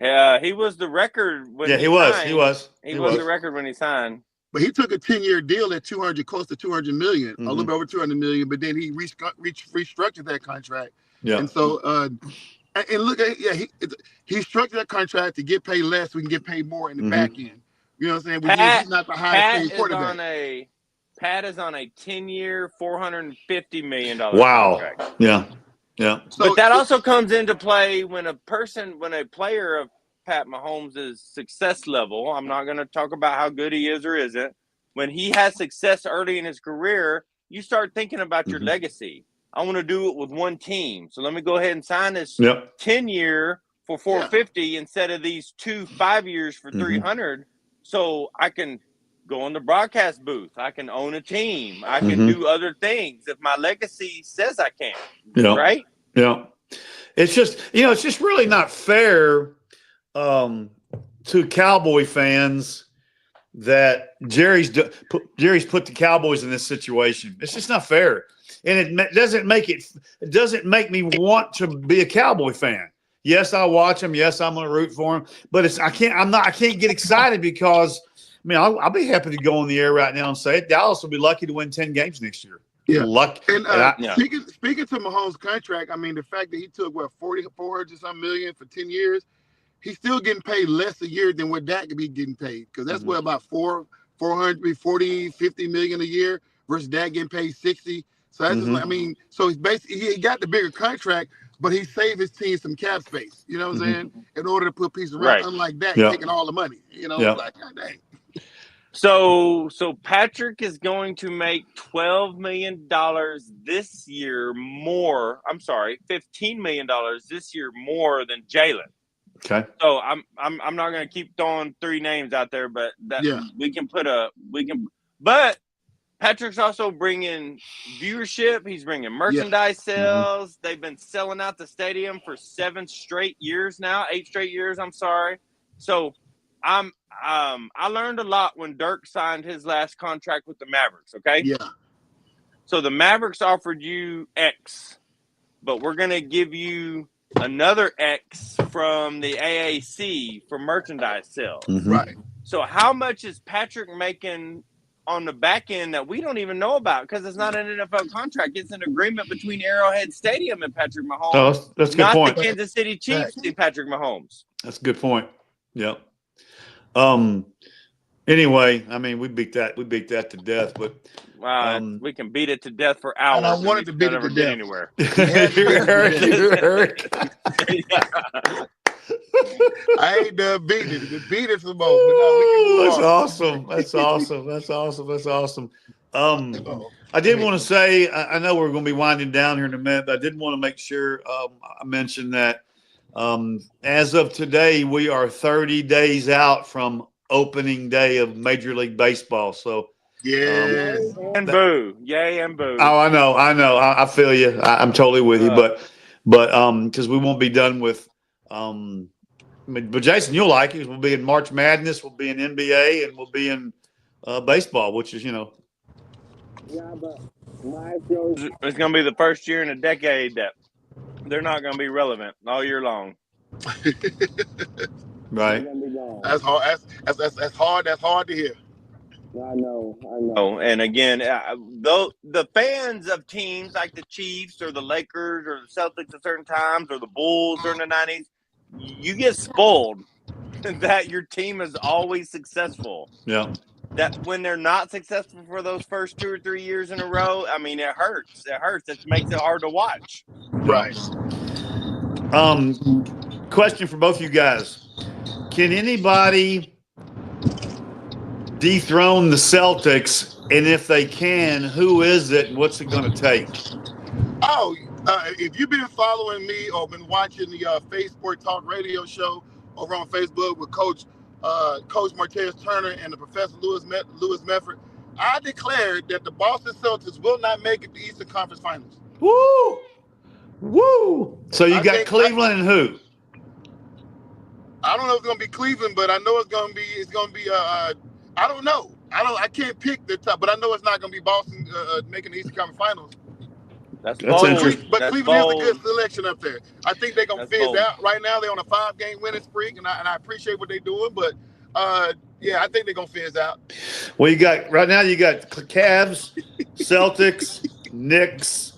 He was the record when he was. He was. He was the record when he signed. But he took a 10-year deal at close to $200 million, a little bit over $200 million. But then he restructured that contract. Yeah. And so, and look at he structured that contract to get paid less. So we can get paid more in the back end. You know what I'm saying? He's not the highest paid quarterback. Pat is on a 10-year, $450 million contract. Yeah. Yeah. So, but that also comes into play when a player of Pat Mahomes' success level, I'm not going to talk about how good he is or isn't. When he has success early in his career, you start thinking about your legacy. I want to do it with one team. So let me go ahead and sign this 10-year for $450 instead of these 2 5 years for $300. So I can go in the broadcast booth. I can own a team. I can do other things if my legacy says I can. Yeah. Right? Yeah. It's just, it's just really not fair to Cowboy fans that Jerry's put the Cowboys in this situation. It's just not fair. And it doesn't make me want to be a Cowboy fan. Yes, I watch them. Yes, I'm going to root for them. But I can't get excited because, I'll be happy to go on the air right now and say it. Dallas will be lucky to win 10 games next year. Yeah. Lucky. And speaking to Mahomes' contract, the fact that he took, 400-something million for 10 years, he's still getting paid less a year than what Dak could be getting paid. Because that's what, about 440, 50 million a year versus Dak getting paid 60. So that's just, so he's basically, he got the bigger contract, but he saved his team some cap space, you know what I'm saying? In order to put pieces around, unlike Dak taking all the money, like, God dang. So Patrick is going to make $12 million this year more. I'm sorry, $15 million this year more than Jalen. Okay. So I'm not going to keep throwing 3 names out there, but But Patrick's also bringing viewership. He's bringing merchandise sales. They've been selling out the stadium for 8 straight years now. I'm sorry. So I learned a lot when Dirk signed his last contract with the Mavericks. Okay. Yeah. So the Mavericks offered you X, but we're going to give you another X from the AAC for merchandise sales. Right. So how much is Patrick making on the back end that we don't even know about because it's not an NFL contract? It's an agreement between Arrowhead Stadium and Patrick Mahomes. Oh, that's a good point. Not the Kansas City Chiefs and Patrick Mahomes. That's a good point. Yep. Anyway, we beat that to death, but we can beat it to death for hours. And I wanted to beat it to death anywhere. You're Eric. I ain't done beating it. The beat it some more. No, That's awesome. I did want to say, I know we're going to be winding down here in a minute, but I did want to make sure I mentioned that as of today, we are 30 days out from opening day of Major League Baseball. So and boo. Yay and boo. Oh, I know. I feel you. I'm totally with you. But because we won't be done with but Jason, you'll like it. We'll be in March Madness, we'll be in NBA, and we'll be in baseball, which is, Yeah, but it's going to be the first year in a decade that they're not going to be relevant all year long. Right. That's hard. That's hard. That's hard to hear. I know. And again, though the fans of teams like the Chiefs or the Lakers or the Celtics at certain times or the Bulls during the 90s, you get spoiled that your team is always successful. Yeah. That when they're not successful for those first 2 or 3 years in a row, it hurts. It makes it hard to watch. Right. Question for both you guys. Can anybody dethrone the Celtics? And if they can, who is it? What's it going to take? Oh, if you've been following me or been watching the Facebook Talk radio show over on Facebook with Coach Martez Turner and the Professor Lewis Mefford, I declared that the Boston Celtics will not make it to the Eastern Conference Finals. Woo! Woo! So you got Cleveland and who? I don't know if it's going to be Cleveland, but I know it's going to be. I don't know. I can't pick the top, but I know it's not going to be Boston making the Eastern Conference Finals. That's That's bold. interesting. But That's Cleveland is a bold. good selection up there. I think they're gonna That's fizz bold. out. Right now, they're on a 5-game winning streak, and I appreciate what they're doing. But yeah, I think they're gonna fizz out. Well, you got Cavs, Celtics, Knicks,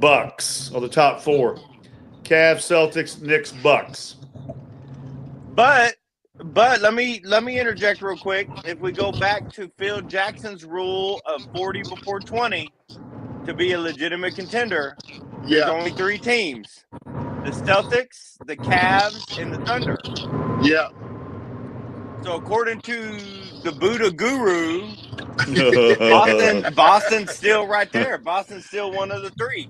Bucks are the top 4. Cavs, Celtics, Knicks, Bucks. But let me interject real quick. If we go back to Phil Jackson's rule of 40 before 20 to be a legitimate contender, there's only 3 teams: the Celtics, the Cavs, and the Thunder. Yeah. So according to the Buddha Guru, Boston's still right there. Boston's still one of the 3.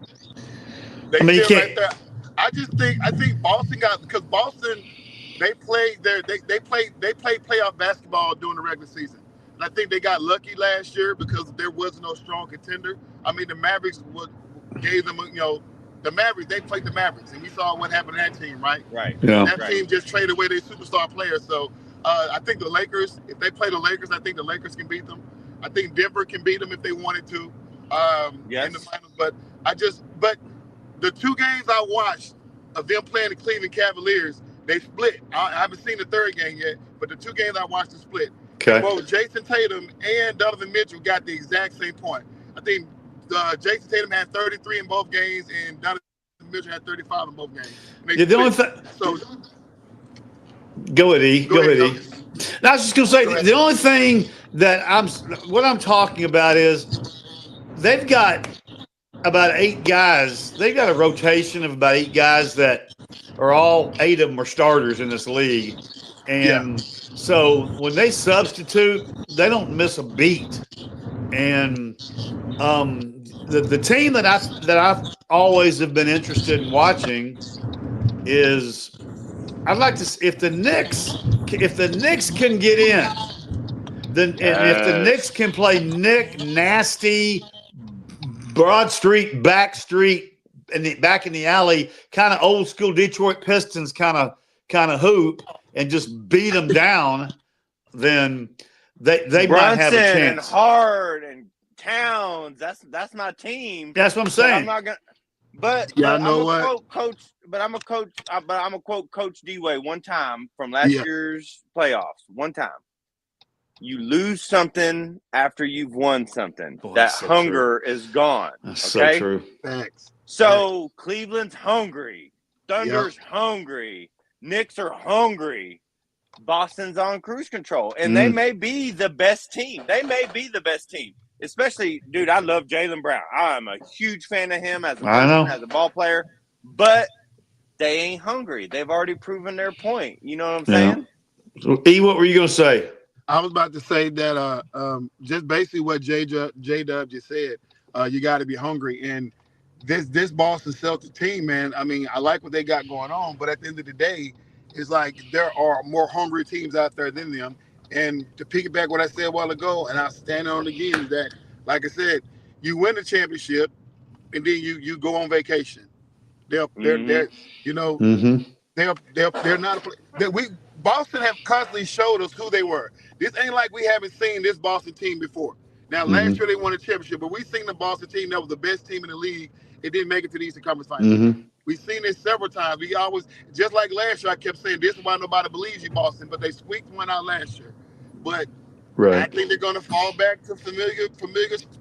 They still right there. I think Boston got, because Boston, they played playoff basketball during the regular season. And I think they got lucky last year because there was no strong contender. I mean, the Mavericks gave them, the Mavericks, they played the Mavericks, and we saw what happened to that team, right? Right. Yeah. That team just traded away their superstar players. So I think the Lakers, if they play the Lakers, I think the Lakers can beat them. I think Denver can beat them if they wanted to in the finals. But the 2 games I watched of them playing the Cleveland Cavaliers, they split. I haven't seen the 3rd game yet, but the 2 games I watched, they split. Okay. Both Jason Tatum and Donovan Mitchell got the exact same point. I think Jason Tatum had 33 in both games, and Donovan Mitchell had 35 in both games. Yeah, the only Go ahead, E. Go ahead, E. Now, I was just going to say, the only thing that I'm talking about is they've got about 8 guys. They've got a rotation of about 8 guys that are all 8 of them are starters in this league. And so when they substitute, they don't miss a beat. And the team that I've always have been interested in watching is, I'd like to, if the Knicks can get in, then and if the Knicks can play nasty, Broad Street, back street, and back in the alley, kind of old school Detroit Pistons kind of hoop, and just beat them down, then they might have a chance. And Hard and Towns, that's my team. That's what I'm saying. I'm not gonna. But yeah, I'm gonna quote Coach D-Way one time from last year's playoffs. One time, you lose something after you've won something. Boy, that so hunger is gone. That's okay? so true. Thanks. So Cleveland's hungry, Thunder's hungry, Knicks are hungry. Boston's on cruise control, and they may be the best team. Especially, dude, I love Jaylen Brown. I'm a huge fan of him as a person, as a ball player, but they ain't hungry. They've already proven their point. You know what I'm saying? So, E, what were you going to say? I was about to say that just basically what J-Dub just said. You got to be hungry. And this Boston Celtics team, man, I mean, I like what they got going on, but at the end of the day, it's like there are more hungry teams out there than them. And to piggyback what I said a while ago, and I'll stand on it again, is that, like I said, you win the championship, and then you go on vacation. They're you know, they're not. Boston have constantly showed us who they were. This ain't like we haven't seen this Boston team before. Now, last year they won a championship, but we've seen the Boston team that was the best team in the league. It didn't make it to the Eastern Conference Finals. We've seen this several times. We always, just like last year, I kept saying this is why nobody believes you, Boston, but they squeaked one out last year. But I think they're going to fall back to familiar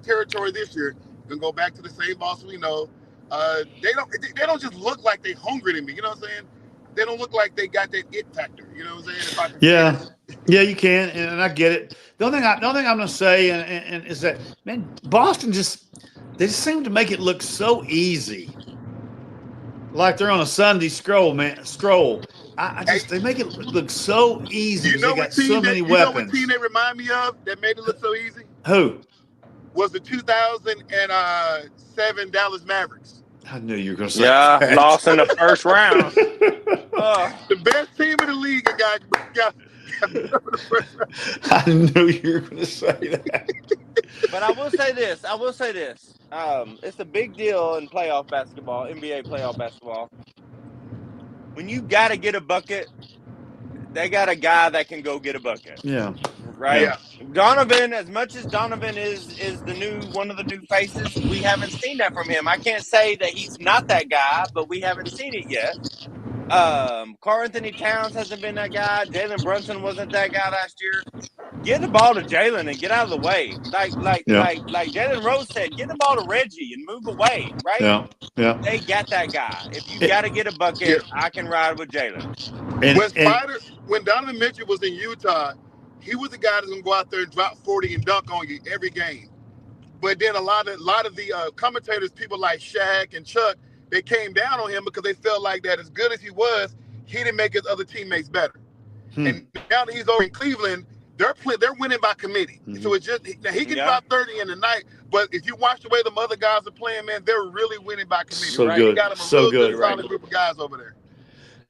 territory this year. Going to go back to the same Boston we know. They don't just look like they hungry to me. You know what I'm saying? They don't look like they got that it factor. You know what I'm saying? Yeah, you can, and I get it. The only thing I'm going to say and is that, man, Boston they just seem to make it look so easy, like they're on a Sunday stroll, man. They make it look so easy. You know they got so many weapons. You know what team they remind me of that made it look so easy? Who? Was the 2007 Dallas Mavericks. I knew you were going to say that. Lost in the first round. The best team in the league got the first round. I knew you were going to say that. But I will say this. It's a big deal in playoff basketball, NBA playoff basketball. When you got to get a bucket, they got a guy that can go get a bucket. Yeah. Right? Yeah. Donovan, as much as Donovan is the one of the new faces, we haven't seen that from him. I can't say that he's not that guy, but we haven't seen it yet. Karl Anthony Towns hasn't been that guy. Jalen Brunson wasn't that guy last year. Get the ball to Jalen and get out of the way. Like Jalen Rose said, get the ball to Reggie and move away, right? Yeah. They got that guy. If you got to get a bucket, I can ride with Jalen. When Donovan Mitchell was in Utah, he was the guy that's going to go out there and drop 40 and dunk on you every game. But then a lot of the commentators, people like Shaq and Chuck, they came down on him because they felt like that as good as he was, he didn't make his other teammates better. And now that he's over in Cleveland, they're winning by committee. So it's just he can drop 30 in the night, but if you watch the way the other guys are playing, man, they're really winning by committee. So right? good, You got them so good, solid group of guys over there.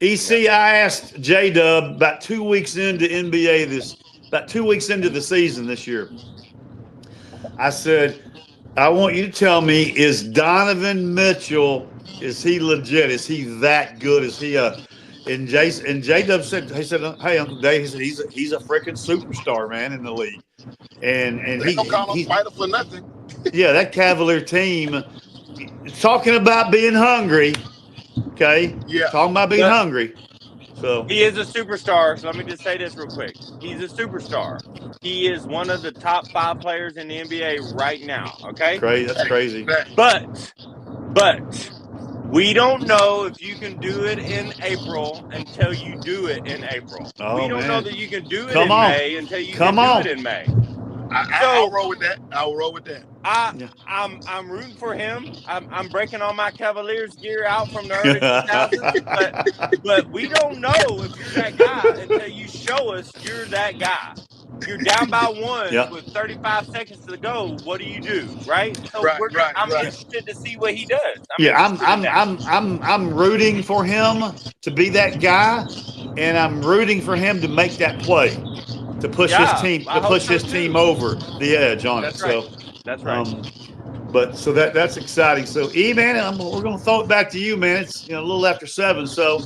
EC, I asked J-Dub about 2 weeks into NBA about 2 weeks into the season this year. I said, I want you to tell me, is Donovan Mitchell, is he legit? Is he that good? Is he and J-Dub said, hey, Uncle Dave, he said he's a freaking superstar, man, in the league. And they don't call him fighter for nothing. Yeah, that Cavalier team, talking about being hungry, okay? Yeah. Talking about being hungry. So he is a superstar. So let me just say this real quick. He's a superstar. He is one of the top 5 players in the NBA right now. Okay. Crazy. That's crazy. But we don't know if you can do it in April until you do it in April. We don't know that you can do it in May until you do it in May. I'll roll with that. I'm rooting for him. I'm breaking all my Cavaliers gear out from the early 2000s, but we don't know if you're that guy until you show us you're that guy. You're down by 1 with 35 seconds to go. What do you do, right? So I'm interested to see what he does. I'm rooting for him to be that guy, and I'm rooting for him to make that play, to push his team over the edge on it. So that's right. But so that's exciting. So man, we're gonna throw it back to you, man. It's a little after 7, so.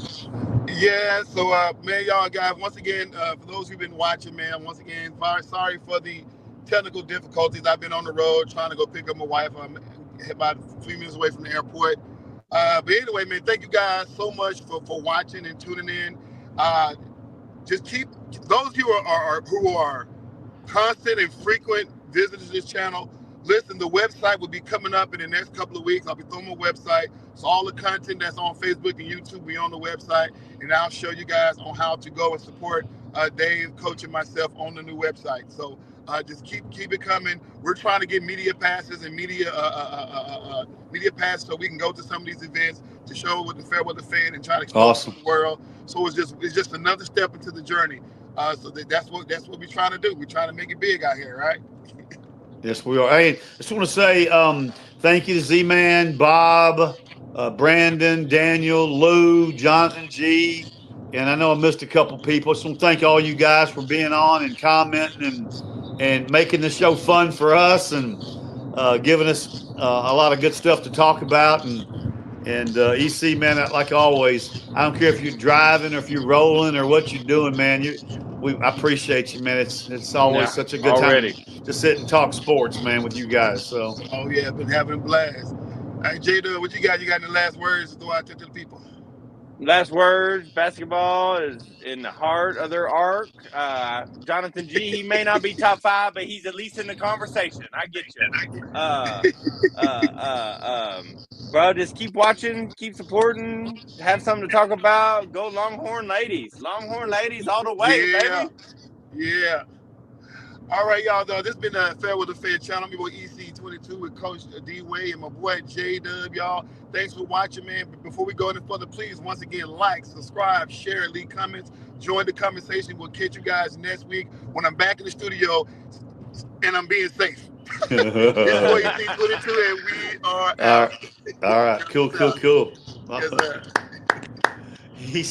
Yeah, so man, y'all guys, once again, for those who've been watching, man, once again, sorry for the technical difficulties. I've been on the road trying to go pick up my wife. I'm about 3 minutes away from the airport. But anyway, man, thank you guys so much for watching and tuning in. Just keep those of you who are constant and frequent visitors to this channel. Listen, the website will be coming up in the next couple of weeks. I'll be throwing my website. So all the content that's on Facebook and YouTube will be on the website. And I'll show you guys on how to go and support Dave, Coach, and myself on the new website. So just keep it coming. We're trying to get media passes and media passes so we can go to some of these events to show with the FairWeather Fan and try to expose to the world. So it's just another step into the journey. So that's what we're trying to do. We're trying to make it big out here, right? Yes, we are. Hey, I just want to say thank you to Z-Man, Bob, Brandon, Daniel, Lou, Jonathan G. And I know I missed a couple people. So I want to thank all you guys for being on and commenting and making the show fun for us and giving us a lot of good stuff to talk about. And EC, man, like always, I don't care if you're driving or if you're rolling or what you're doing, man. I appreciate you, man. It's always such a good time to sit and talk sports, man, with you guys. So. Oh yeah, I've been having a blast. Hey, Jada, what you got? You got any last words to throw out to the people? Last words, basketball is in the heart of their arc. Jonathan G, he may not be top 5, but he's at least in the conversation. I get you. Bro, just keep watching, keep supporting, have something to talk about. Go Longhorn ladies. Longhorn ladies all the way, baby. Yeah. All right, y'all. This has been a FairWeather Fan channel. I'm your boy EC22 with Coach D-Way and my boy J-Dub, y'all. Thanks for watching, man. But before we go any further, please, once again, like, subscribe, share, leave comments. Join the conversation. We'll catch you guys next week when I'm back in the studio and I'm being safe. This is boy EC22, and we are out. All right. Cool. Yes, sir. He